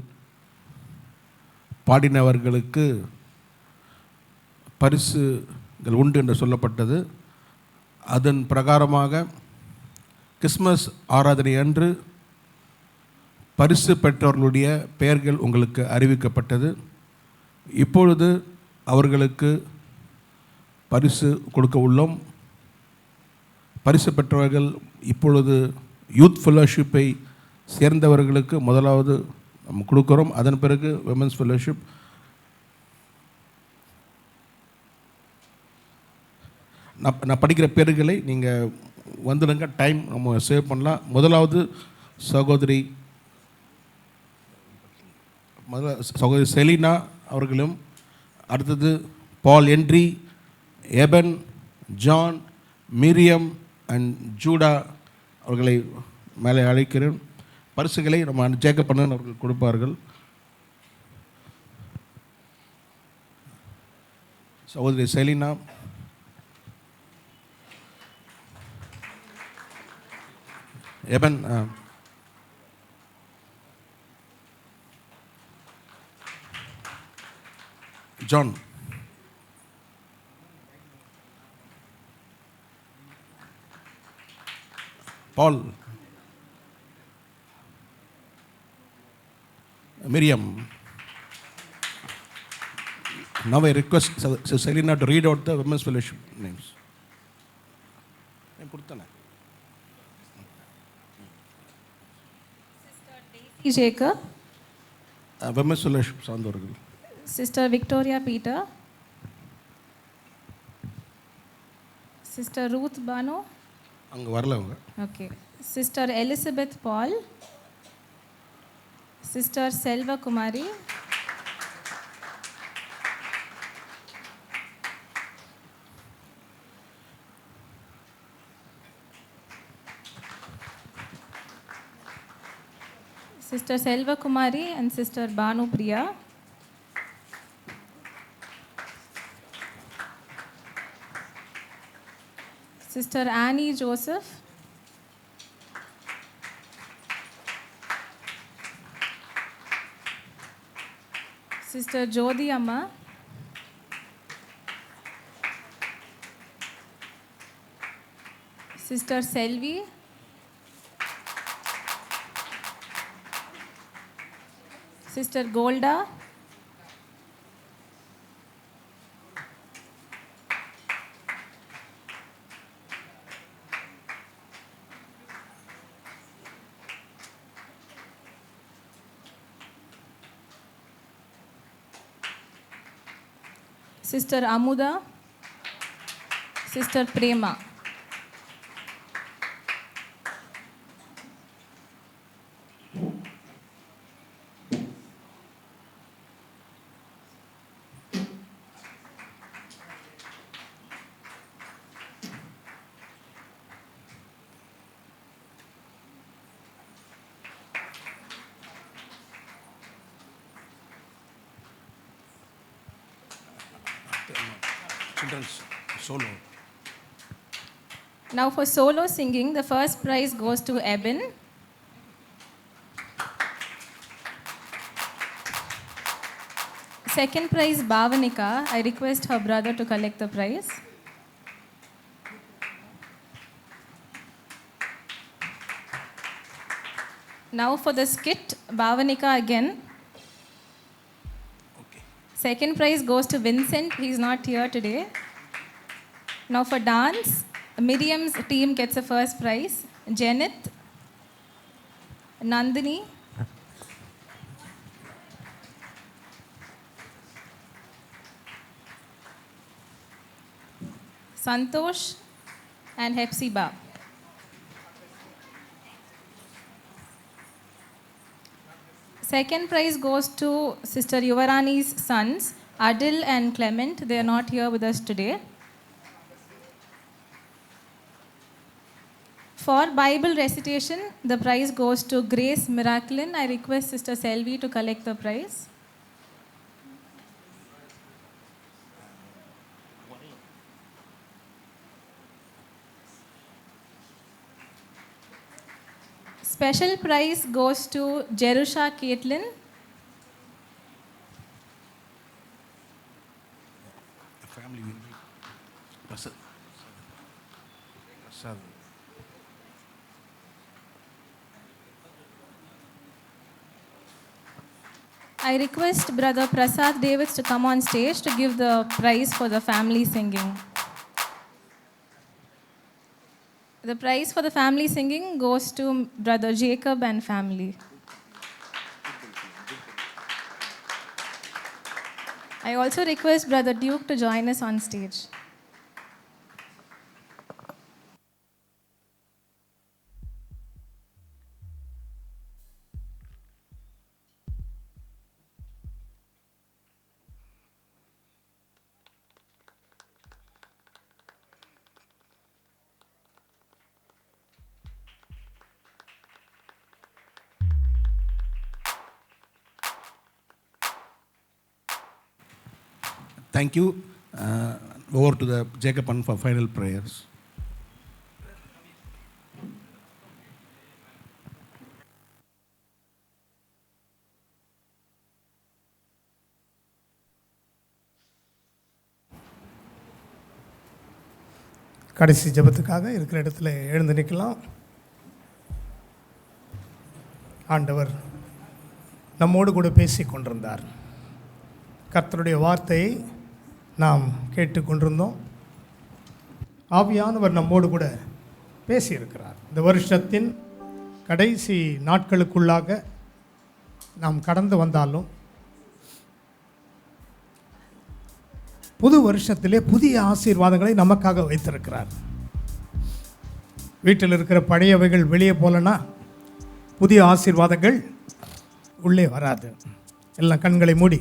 பாடினவர்களுக்கு பரிசுகள் உண்டு என்று சொல்லப்பட்டது. அதன் பிரகாரமாக கிறிஸ்மஸ் ஆராதனை அன்று பரிசு பெற்றவர்களுடைய பெயர்கள் உங்களுக்கு அறிவிக்கப்பட்டது. இப்பொழுது அவர்களுக்கு பரிசு கொடுக்க உள்ளோம். பரிசு பெற்றவர்கள் இப்பொழுது யூத் ஃபெல்லோஷிப்பை சேர்ந்தவர்களுக்கு முதலாவது நம்ம கொடுக்குறோம். அதன் பிறகு விமென்ஸ் ஃபெல்லோஷிப். நான் படிக்கிற பேர்களை நீங்கள் வந்துடுங்க, டைம் நம்ம சேவ் பண்ணலாம். முதலாவது சகோதரி செலினா அவர்களும், அடுத்தது Paul Henry, Eben, John, Miriam and Judah அவர்களை மேலே அழைக்கிறேன். பரிசுகளை நம்ம ஜேக்கப் பண்ணன் அவர்கள் கொடுப்பார்கள். சகோதரி Selina, Eben, John, Paul, Miriam. Now I request Selina to read out the women's fellowship names. Sister Jacob, women's fellowship சார்ந்தவர்கள். Sister Victoria Peter, Sister Ruth Bano. அங்கே வரல அவங்க. Okay. Sister Elizabeth Paul. Sister Selva Kumari. Sister Selva Kumari and Sister Banu Priya. Sister Annie Joseph. Sister Jodi Amma. Sister Selvi. Sister Golda. Sister Amuda. Sister Prema. Children's solo. Now for solo singing, the first prize goes to Eben. Second prize Bhavanika. I request her brother to collect the prize. Now for the skit, Bhavanika again. Second prize goes to Vincent. He is not here today. Now for dance, Miriam's team gets a first prize. Janet, Nandini, Santosh, and Hepzibah. Second prize goes to Sister Yuvarani's sons, Adil and Clement. They are not here with us today. For Bible recitation, the prize goes to Grace Miraculin. I request Sister Selvi to collect the prize. Special prize goes to Jerusha Caitlin. Family Prasad. I request Brother Prasad Davids to come on stage to give the prize for the family singing. The prize for the family singing goes to Brother Jacob and family. I also request Brother Duke to join us on stage. Thank you. Over to the Jacob for final prayers. கடைசி ஜெபத்துக்காக இருக்கிற இடத்துல எழுந்து நிற்கலாம். ஆண்டவர் நம்மோடு கூட பேசி கொண்டிருந்தார். கர்த்தருடைய வார்த்தையை நாம் கேட்டுக்கொண்டிருந்தோம். ஆவியானவர் நம்மோடு கூட பேசியிருக்கிறார். இந்த வருஷத்தின் கடைசி நாட்களுக்குள்ளாக நாம் கடந்து வந்தாலும் புது வருஷத்திலே புதிய ஆசீர்வாதங்களை நமக்காக வைத்திருக்கிறார். வீட்டில் இருக்கிற பழையவைகள் வெளியே போகலன்னா புதிய ஆசீர்வாதங்கள் உள்ளே வராது. எல்லாம் கண்களை மூடி.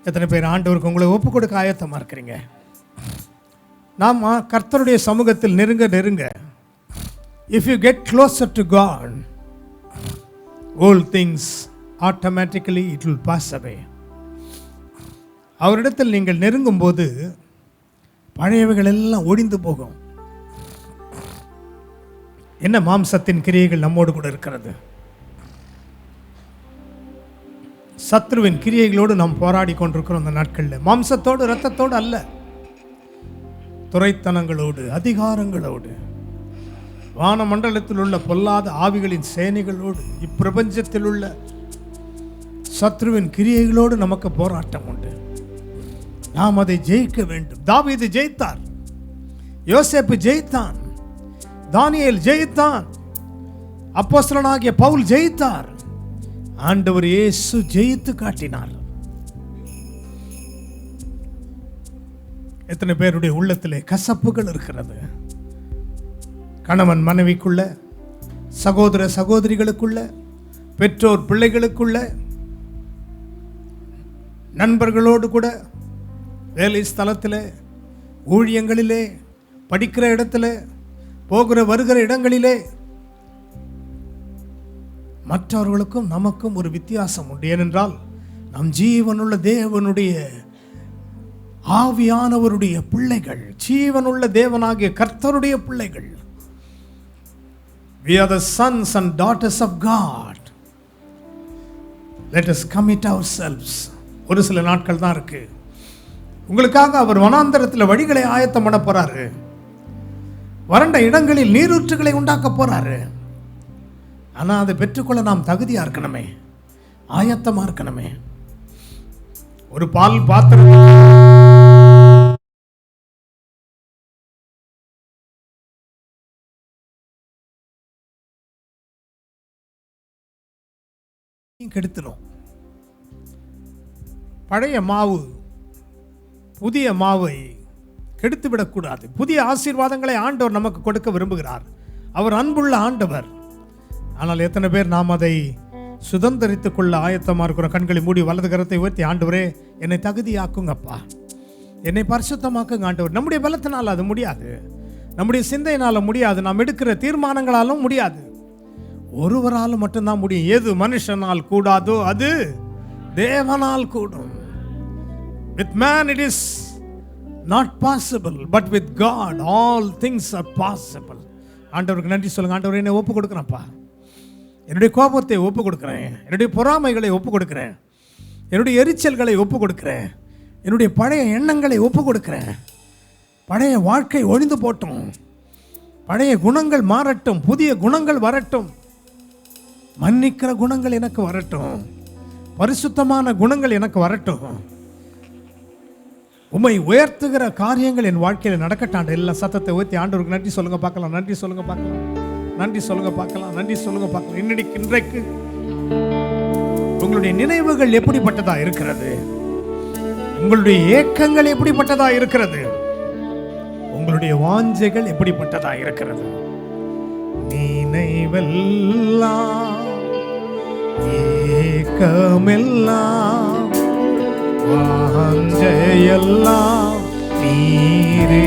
எத்தனை பேர் ஆண்டவருக்கு உங்களை ஒப்பு கொடுக்க ஆயத்தமாக இருக்கிறீங்க? நாம் கர்த்தருடைய சமூகத்தில் நெருங்க நெருங்க, if you get closer to God, all things automatically it will pass away. அவரிடத்தில் நீங்கள் நெருங்கும் போது பழையவைகள் எல்லாம் ஒழிந்து போகும். என்ன மாம்சத்தின் கிரியைகள் நம்மோடு கூட இருக்கிறது. சத்ருவின் கிரியைகளோடு நாம் போராடி கொண்டிருக்கிறோம் அந்த நாட்களில். மாம்சத்தோடு இரத்தத்தோடு அல்ல, துரைத்தனங்களோடு, அதிகாரங்களோடு, வானமண்டலத்தில் உள்ள பொல்லாத ஆவிகளின் சேனைகளோடு, இப்பிரபஞ்சத்தில் உள்ள சத்ருவின் கிரியைகளோடு நமக்கு போராட்டம் உண்டு. நாம் அதை ஜெயிக்க வேண்டும். தாவீது ஜெயித்தார், யோசேப்பு ஜெயித்தான், தானியேல் ஜெயித்தான், அப்போஸ்தலனாகிய பவுல் ஜெயித்தார், ஆண்டவர் இயேசு ஜெயித்து காட்டினார். எத்தனை பேருடைய உள்ளத்திலே கசப்புகள் இருக்கிறது? கணவன் மனைவிக்குள்ள, சகோதர சகோதரிகளுக்குள்ள, பெற்றோர் பிள்ளைகளுக்குள்ள, நண்பர்களோடு கூட, வேலை ஸ்தலத்தில், ஊழியங்களிலே, படிக்கிற இடத்துல, போகிற வருகிற இடங்களிலே மற்றவர்களுக்கும் நமக்கும் ஒரு வித்தியாசம் உண்டு. ஏனென்றால் நம் ஜீவனுள்ள தேவனுடைய ஆவியானவருடைய பிள்ளைகள், ஜீவனுள்ள தேவனாகிய கர்த்தருடைய பிள்ளைகள். We are the sons and daughters of God. Let us commit ourselves. ஒரு சில நாட்கள் தான் இருக்கு. உங்களுக்காக அவர் வனாந்தரத்தில் வழிகளை ஆயத்தம் பண்ண போறாரு. வறண்ட இடங்களில் நீரூற்றுகளை உண்டாக்க போறாரு. ஆனால் அதை பெற்றுக்கொள்ள நாம் தகுதியா இருக்கணுமே, ஆயத்தமா இருக்கணுமே. ஒரு பால் பாத்திரம் கெடுத்துடும். பழைய மாவு புதிய மாவை கெடுத்து விடக்கூடாது. புதிய ஆசீர்வாதங்களை ஆண்டவர் நமக்கு கொடுக்க விரும்புகிறார். அவர் அன்புள்ள ஆண்டவர். ஆனால் எத்தனை பேர் நாம் அதை சுதந்திரித்துக் கொள்ள ஆயத்தமாக இருக்கிறோம்? கண்களை மூடி வலது கரத்தை உயர்த்தி, ஆண்டவரே என்னை தகுதியாக்குங்கப்பா, என்னை பரிசுத்தமாக்குங்க ஆண்டவர். நம்முடைய பலத்தினால் அது முடியாது, நம்முடைய சிந்தையினால் முடியாது, நாம் எடுக்கிற தீர்மானங்களாலும் முடியாது. ஒருவரால் மட்டும்தான் முடியும். எது மனுஷனால் கூடாதோ அது தேவனால் கூடும். With man it is not possible, but with God all things are possible. ஆண்டவருக்கு நன்றி சொல்லுங்க. ஆண்டவரே என்னை ஒப்பு கொடுக்குறேன்ப்பா, என்னுடைய கோபத்தை ஒப்பு கொடுக்குறேன், என்னுடைய பொறாமைகளை ஒப்பு கொடுக்குறேன், என்னுடைய எரிச்சல்களை ஒப்பு கொடுக்குறேன், என்னுடைய பழைய எண்ணங்களை ஒப்பு கொடுக்குறேன். பழைய வாழ்க்கை ஒழிந்து போட்டும், பழைய குணங்கள் மாறட்டும், புதிய குணங்கள் வரட்டும், மன்னிக்கிற குணங்கள் எனக்கு வரட்டும், பரிசுத்தமான குணங்கள் எனக்கு வரட்டும். உம்மை உயர்த்துகிற காரியங்கள் என் வாழ்க்கையில் நடக்கட்டாண்ட. எல்லாம் சத்தத்தை உயர்த்தி ஆண்டவருக்கு நன்றி சொல்லுங்க பார்க்கலாம், நன்றி சொல்லுங்க பார்க்கலாம், நன்றி சொல்லுங்க பார்க்கலாம், நன்றி சொல்லுங்க பார்க்கலாம். இன்றைக்கு உங்களுடைய நினைவுகள் எப்படிப்பட்டதா இருக்கிறது? உங்களுடைய ஏக்கங்கள் எப்படிப்பட்டதா இருக்கிறது? உங்களுடைய வாஞ்சைகள் எப்படிப்பட்டதா இருக்கிறது? நினைவெல்லாம் ஏக்கமெல்லாம் வாஞ்சையெல்லாம் நீரே.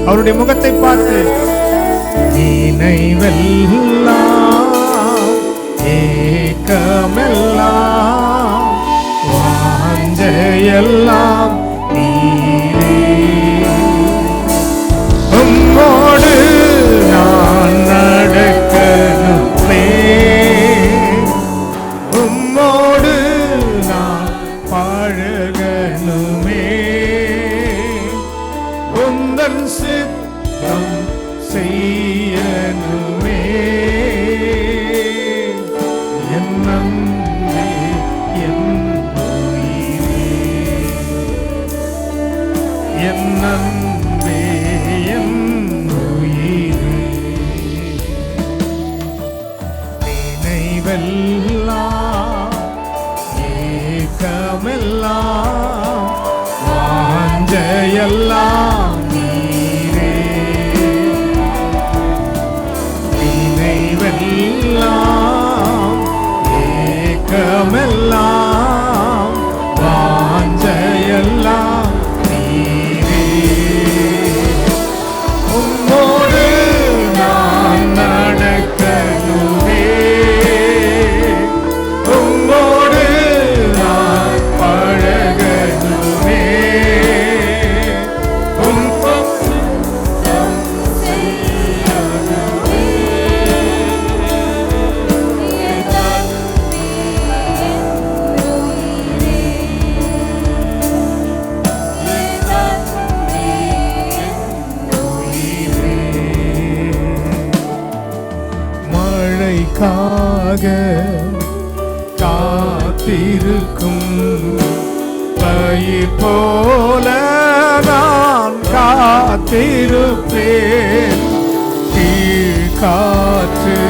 அவருடைய முகத்தை பார்த்து, நினைவெல்லாம் ஏக்கமெல்லாம் வாஞ்சையெல்லாம் நீரே. உம்மோடு நான் நடக்கணுமே, உம்மோடு நான் பழகணுமே, உந்தன் சித்தம் செய்யணுமே. என் அன்பே, என் உயிரே, என் அன்பே, என் உயிரே. நினைவெல்லாம் ஏக்கமெல்லாம் வாஞ்சையெல்லாம் நீரே. காத்திருக்கும் பயிர் போல நான் காத்திருப்பேன். காற்று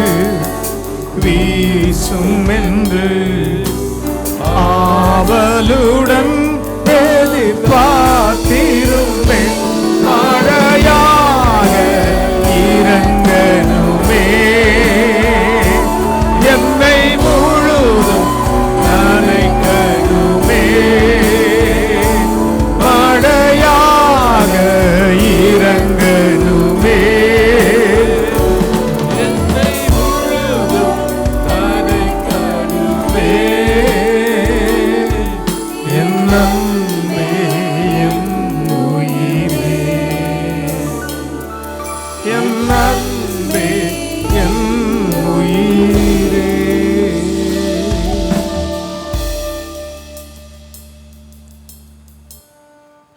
வீசும் என்று ஆவலுடன் எதிர்பார்த்திருப்பேன். மழையாக இறங்கணுமே, என்னை முழுதும் நனைக்கணுமே. மழையாக இறங்கணுமே, என்னை முழுதும் நனைக்கணுமே. என் அன்பே, என் உயிரே, என் அன்பே, என் உயிரே.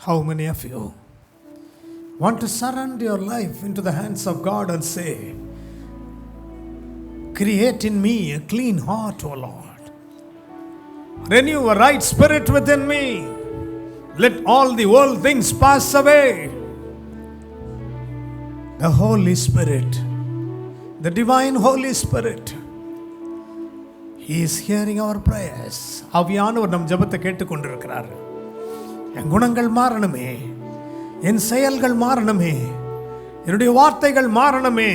How many of you want to surrender your life into the hands of God and say, create in me a clean heart, O Lord. Renew a right spirit within me. Let all the old things pass away. The Holy Spirit, the divine Holy Spirit, He is hearing our prayers. ஆவியானவர் நம் ஜெபத்தை கேட்டுக்கொண்டிருக்கிறார். என் குணங்கள் மாறணுமே, என் செயல்கள் மாறணுமே, என்னுடைய வார்த்தைகள் மாறணுமே.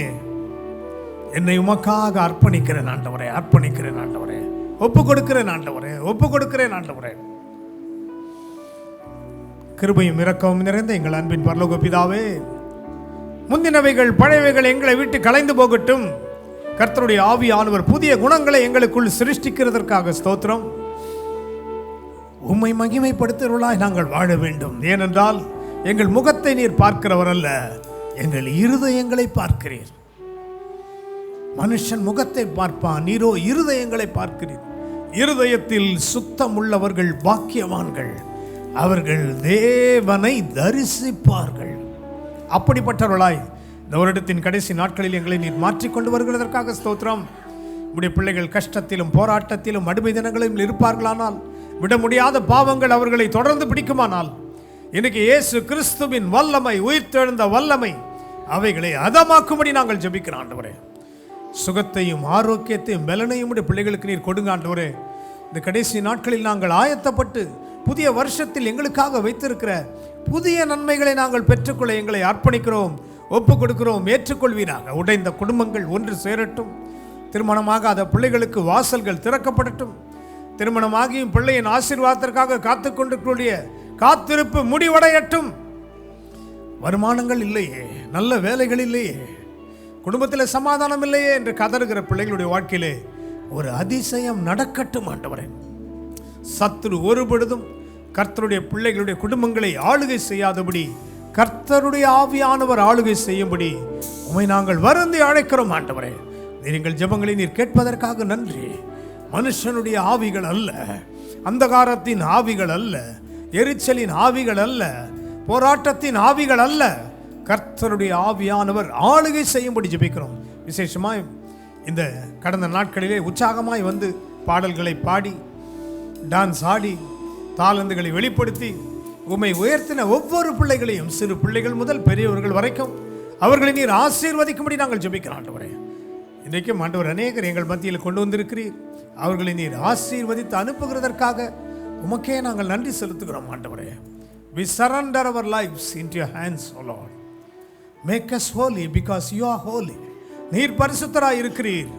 என்னை உமக்காக அர்ப்பணிக்கிறேன் ஆண்டவரே, அர்ப்பணிக்கிறேன் ஆண்டவரே, ஒப்பு கொடுக்கிறேன் ஆண்டவரே, ஒப்பு கொடுக்கிறேன் ஆண்டவரே. கிருபையும் இரக்கமும் நிறைந்த எங்கள் அன்பின் பரலோக பிதாவே, முந்தினவைகள் பழையவைகள் எங்களை விட்டு கலைந்து போகட்டும். கர்த்தருடைய ஆவியானவர் புதிய குணங்களை எங்களுக்குள் சிருஷ்டிக்கிறதற்காக ஸ்தோத்திரம். உம்மை மகிமைப்படுத்துகிறவர்களாய் நாங்கள் வாழ வேண்டும். ஏனென்றால் எங்கள் முகத்தை நீர் பார்க்கிறவர் அல்ல, எங்கள் இருதயங்களை பார்க்கிறீர். மனுஷன் முகத்தை பார்ப்பான், நீரோ இருதயங்களை பார்க்கிறீர். இருதயத்தில் சுத்தம் உள்ளவர்கள் பாக்கியவான்கள், அவர்கள் தேவனை தரிசிப்பார்கள். அப்படிப்பட்டவர்களாய் இந்த வருடத்தின் கடைசி நாட்களில் எங்களை நீர் மாற்றிக்கொண்டு வருகிறதற்காக ஸ்தோத்திரம். உடைய பிள்ளைகள் கஷ்டத்திலும் போராட்டத்திலும் அடிமை தினங்களிலும் இருப்பார்களானால், விட முடியாத பாவங்கள் அவர்களை தொடர்ந்து பிடிக்குமானால், இன்னைக்கு இயேசு கிறிஸ்துவின் வல்லமை, உயிர்த்தெழுந்த வல்லமை அவைகளை அதமாக்கும்படி நாங்கள் ஜெபிக்கிறோம் ஆண்டவரே. சுகத்தையும் ஆரோக்கியத்தையும் பலனையும் உடைய பிள்ளைகளுக்கு நீர் கொடுங்க ஆண்டவரே. இந்த கடைசி நாட்களில் நாங்கள் ஆயத்தப்பட்டு புதிய வருஷத்தில் எங்களுக்காக வைத்திருக்கிற புதிய நன்மைகளை நாங்கள் பெற்றுக்கொள்ள எங்களை அர்ப்பணிக்கிறோம், ஒப்பு கொடுக்கிறோம். ஏற்றுக்கொள்வீராக. உடைந்த குடும்பங்கள் ஒன்று சேரட்டும். திருமணமாகாத பிள்ளைகளுக்கு வாசல்கள் திறக்கப்படட்டும். திருமணமாகியும் பிள்ளையின் ஆசீர்வாதத்திற்காக காத்துக்கொண்டிருக்கூடிய காத்திருப்பு முடிவடையட்டும். வருமானங்கள் இல்லையே, நல்ல வேலைகள் இல்லையே, குடும்பத்தில் சமாதானம் இல்லையே என்று கதறுகிற பிள்ளைகளுடைய வாழ்க்கையிலே ஒரு அதிசயம் நடக்கட்டும் ஆண்டவரே. சத்துரு ஒருபொழுதும் கர்த்தருடைய பிள்ளைகளுடைய குடும்பங்களை ஆளுகை செய்யாதபடி கர்த்தருடைய ஆவியானவர் ஆளுகை செய்யும்படி உம்மை நாங்கள் வருந்தி அழைக்கிறோம் ஆண்டவரே. நீங்கள் ஜெபங்களை நீர் கேட்பதற்காக நன்றி. மனுஷனுடைய ஆவிகள் அல்ல, அந்தகாரத்தின் ஆவிகள் அல்ல, எரிச்சலின் ஆவிகள் அல்ல, போராட்டத்தின் ஆவிகள் அல்ல, கர்த்தருடைய ஆவியானவர் ஆளுகை செய்யும்படி ஜெபிக்கிறோம். விசேஷமாய் இந்த கடந்த நாட்களிலே உற்சாகமாய் வந்து பாடல்களை பாடி, டான்ஸ் ஆடி, தாளந்துகளை வெளிப்படுத்தி உம்மை உயர்த்தின ஒவ்வொரு பிள்ளைகளையும், சிறு பிள்ளைகள் முதல் பெரியவர்கள் வரைக்கும், அவர்களை நீர் ஆசீர்வதிக்கும்படி நாங்கள் ஜெபிக்கிறோம் ஆண்டவரே. இன்றைக்கும் ஆண்டவர் அநேகர் எங்கள் மத்தியில் கொண்டு வந்திருக்கிறீர். அவர்களை நீர் ஆசீர்வதித்து அனுப்புகிறதற்காக உமக்கே நாங்கள் நன்றி செலுத்துகிறோம் ஆண்டவரே. We surrender our lives into your hands, O Lord. Make us holy because you are holy. நீர் பரிசுத்தராய் இருக்கிறீர்,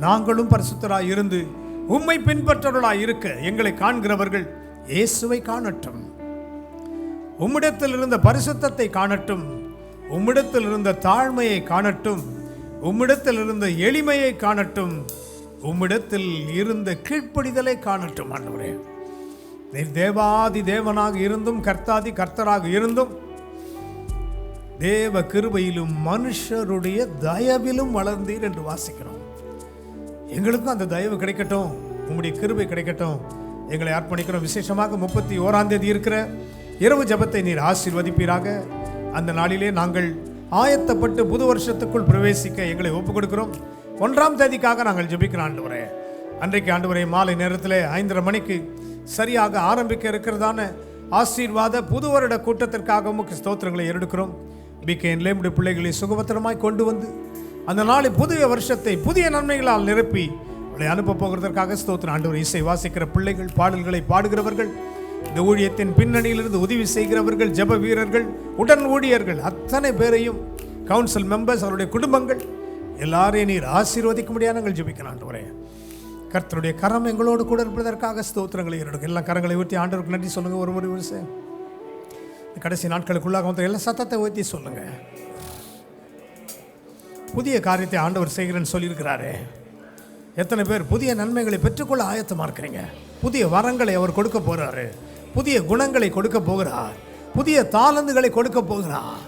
நாங்களும் பரிசுத்தராய் இருந்து உம்மை பின்பற்றவர்களாய் இருக்க எங்களை காண்கிறவர்கள் இயேசுவை காணட்டும், உம்மிடத்தில் இருந்த பரிசுத்தத்தை காணட்டும், உம்மிடத்தில் இருந்த தாழ்மையை காணட்டும், உம்மிடத்தில் இருந்த எளிமையை காணட்டும், உம்மிடத்தில் இருந்த கீழ்ப்படிதலை காணட்டும் ஆண்டவரே. நீர் தேவாதி தேவனாக இருந்தும் கர்த்தாதி கர்த்தராக இருந்தும் தேவ கிருபையிலும் மனுஷருடைய தயவிலும் வளர்ந்தீர் என்று வாசிக்கிறோம். எங்களுக்கும் அந்த தயவு கிடைக்கட்டும், உம்முடைய கிருபை கிடைக்கட்டும். எங்களை அர்ப்பணிக்கிறோம். விசேஷமாக 31ஆம் தேதி இருக்கிற இரவு ஜெபத்தை நீர் ஆசீர்வதிப்பீராக. அந்த நாளிலே நாங்கள் ஆயத்தப்பட்டு புது வருஷத்துக்குள் பிரவேசிக்க எங்களை ஒப்புக் கொடுக்கிறோம். 1ஆம் தேதிக்காக நாங்கள் ஜெபிக்கிறோம் ஆண்டவரே. அன்றைக்கு ஆண்டவரே மாலை நேரத்தில் 5:30 மணிக்கு சரியாக ஆரம்பிக்க இருக்கிறதான ஆசீர்வாத புது வருட கூட்டத்திற்காக உமக்கு ஸ்தோத்திரங்களை எடுக்கிறோம். பிகேன்லே நம்முடைய பிள்ளைகளை சுகபத்திரமாய் கொண்டு வந்து அந்த நாளை புதிய வருஷத்தை புதிய நன்மைகளால் நிரப்பி அவளை அனுப்ப போகிறதற்காக ஸ்தோத்திரம் ஆண்டவர். இசை வாசிக்கிற பிள்ளைகள், பாடல்களை பாடுகிறவர்கள், இந்த ஊழியத்தின் பின்னணியிலிருந்து உதவி செய்கிறவர்கள், ஜெப வீரர்கள், உடன் ஊழியர்கள் அத்தனை பேரையும், கவுன்சில் மெம்பர்ஸ், அவருடைய குடும்பங்கள் எல்லாரையும் நீர் ஆசீர்வதிக்க முடியாது நாங்கள் ஜெபிக்கிறோம் ஆண்டவரே. கர்த்தருடைய கரம் எங்களோடு கூட இருப்பதற்காக ஸ்தோத்திரங்களை எடுக்கும். எல்லா கரங்களை ஊற்றி ஆண்டவருக்கு நன்றி சொல்லுங்க. ஒரு முறை கடைசி நாட்களுக்குள்ளாக வந்து எல்லா சத்தத்தை ஊற்றி சொல்லுங்க. புதிய காரியத்தை ஆண்டவர் செய்கிறேன்னு சொல்லியிருக்கிறாரே. எத்தனை பேர் புதிய நன்மைகளை பெற்றுக்கொள்ள ஆயத்தமாக இருக்கிறீங்க? புதிய வரங்களை அவர் கொடுக்க போகிறாரு, புதிய குணங்களை கொடுக்க போகிறார், புதிய தாளந்துகளை கொடுக்க போகிறார்.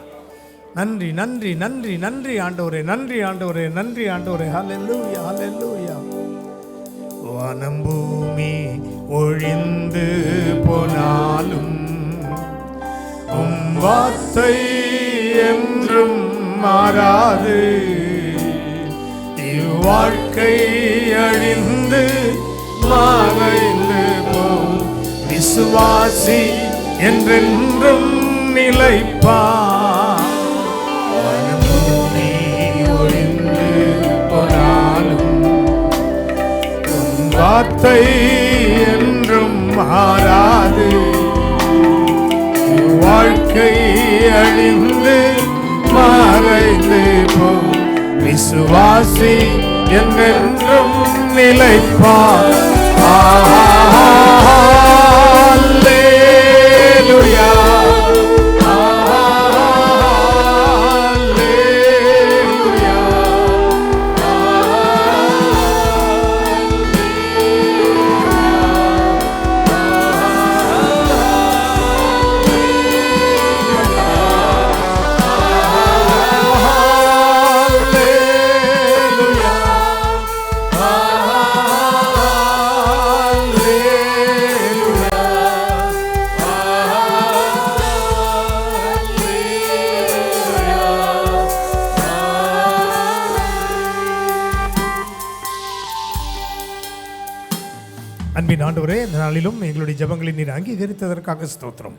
நன்றி நன்றி நன்றி நன்றி ஆண்டவரே, நன்றி ஆண்டவரே, நன்றி ஆண்டவரே. ஹல்லேலூயா, ஹல்லேலூயா. வானம் பூமி ஒழிந்து போனாலும் உம் வார்த்தை என்றும் மாறாது. இவ்வாழ்க்கை அழிந்து மறைந்து போம், விசுவாசி என்றென்றும் நிலைப்பார். வானம் பூமி ஒழிந்து போனாலும் உம் வார்த்தை என்றும் மாறாது. வாழ்க்கை அழிந்து மறைந்து போம், விசுவாசி என்றென்றும் நிலைப்பார். அல்லேலூயா, அல்லேலூயா. அன்பின் ஆண்டவரே, இந்த நாளிலும் எங்களுடைய ஜெபங்களை நீர் அங்கீகரித்ததற்காக ஸ்தோத்திரம்.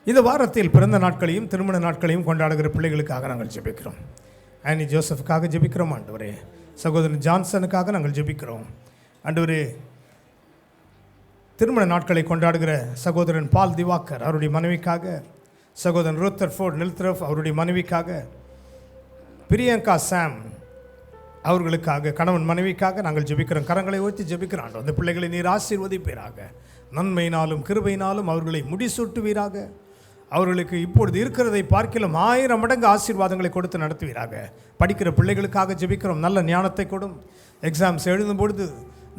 இந்த வாரத்தில் பிறந்த நாட்களையும் திருமண நாட்களையும் கொண்டாடுகிற பிள்ளைகளுக்காக நாங்கள் ஜெபிக்கிறோம். ஆனி ஜோசஃபுக்காக ஜெபிக்கிறோம் ஆண்டவரே. சகோதரன் ஜான்சனுக்காக நாங்கள் ஜெபிக்கிறோம் ஆண்டவரே. திருமண நாட்களை கொண்டாடுகிற சகோதரன் பால் திவாகர் அவருடைய மனைவிக்காக, சகோதரன் ரூத்தர்ஃபோர்ட் நில்த்ரஃப் அவருடைய மனைவிக்காக, பிரியங்கா சாம் அவர்களுக்காக, கணவன் மனைவிக்காக நாங்கள் ஜெபிக்கிறோம். கரங்களை உயர்த்தி ஜெபிக்கிறான். அந்த பிள்ளைகளை நீர் ஆசீர்வதிப்பீராக. நன்மையினாலும் கிருபையினாலும் அவர்களை முடிசூட்டுவீராக. அவர்களுக்கு இப்பொழுது இருக்கிறதை பார்க்கிலும் 1000 மடங்கு ஆசீர்வாதங்களை கொடுத்து நடத்துவீராக. படிக்கிற பிள்ளைகளுக்காக ஜெபிக்கிறோம். நல்ல ஞானத்தை கொடும். எக்ஸாம்ஸ் எழுதும் பொழுது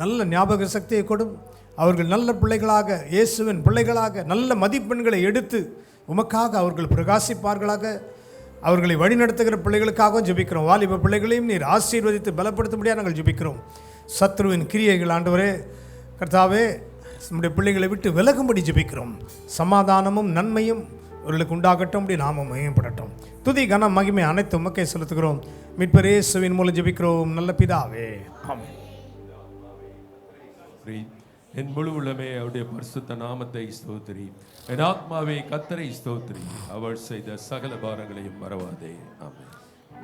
நல்ல ஞாபக சக்தியை கொடும். அவர்கள் நல்ல பிள்ளைகளாக, இயேசுவின் பிள்ளைகளாக நல்ல மதிப்பெண்களை எடுத்து உமக்காக அவர்கள் பிரகாசிப்பார்களாக. அவர்களை வழிநடத்துகிற பிள்ளைகளுக்காகவும் ஜெபிக்கிறோம். வாலிப பிள்ளைகளையும் நீர் ஆசீர்வதித்து பலப்படுத்த முடியாது நாங்கள் ஜெபிக்கிறோம். சத்ருவின் கிரியைகள் ஆண்டவரே கர்த்தாவே நம்முடைய பிள்ளைகளை விட்டு விலகும்படி ஜெபிக்கிறோம். சமாதானமும் நன்மையும் அவர்களுக்கு உண்டாகட்டும், நாமம் மேம்படட்டும். துதி கன மகிமை அனைத்து உமக்கே செலுத்துகிறோம். மீட்பர் இயேசுவின் மூலம் ஜெபிக்கிறோம் நல்ல பிதாவே, ஆமென். என் முழு உள்ளமே அவருடைய பரிசுத்த நாமத்தை ஸ்தோத்திரி. என் ஆத்மாவே கர்த்தரை ஸ்தோத்திரி. அவர் செய்த சகல பாரங்களையும் மறவாதே. ஆமென்.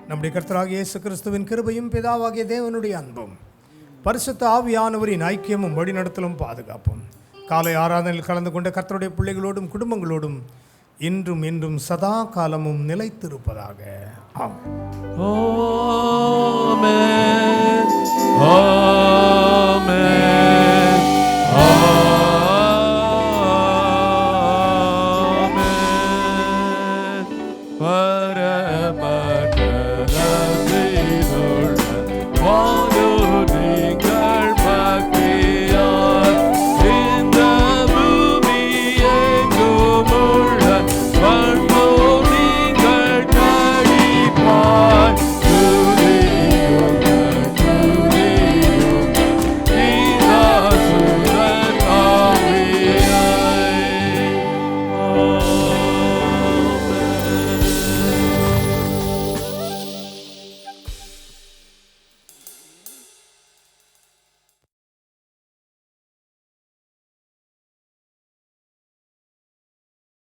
நம்முடைய கர்த்தராகிய இயேசு கிறிஸ்துவின் கிருபையும் பிதாவாகிய தேவனுடைய அன்பும் பரிசுத்த ஆவியானவரின் ஐக்கியமும் வழிநடத்தலும் பாதுகாப்பும் காலை ஆராதனையில் கலந்து கொண்ட கர்த்தருடைய பிள்ளைகளோடும் குடும்பங்களோடும் இன்றும் இன்றும் சதா காலமும் நிலைத்திருப்பதாக. ஆமென். ஆமென்.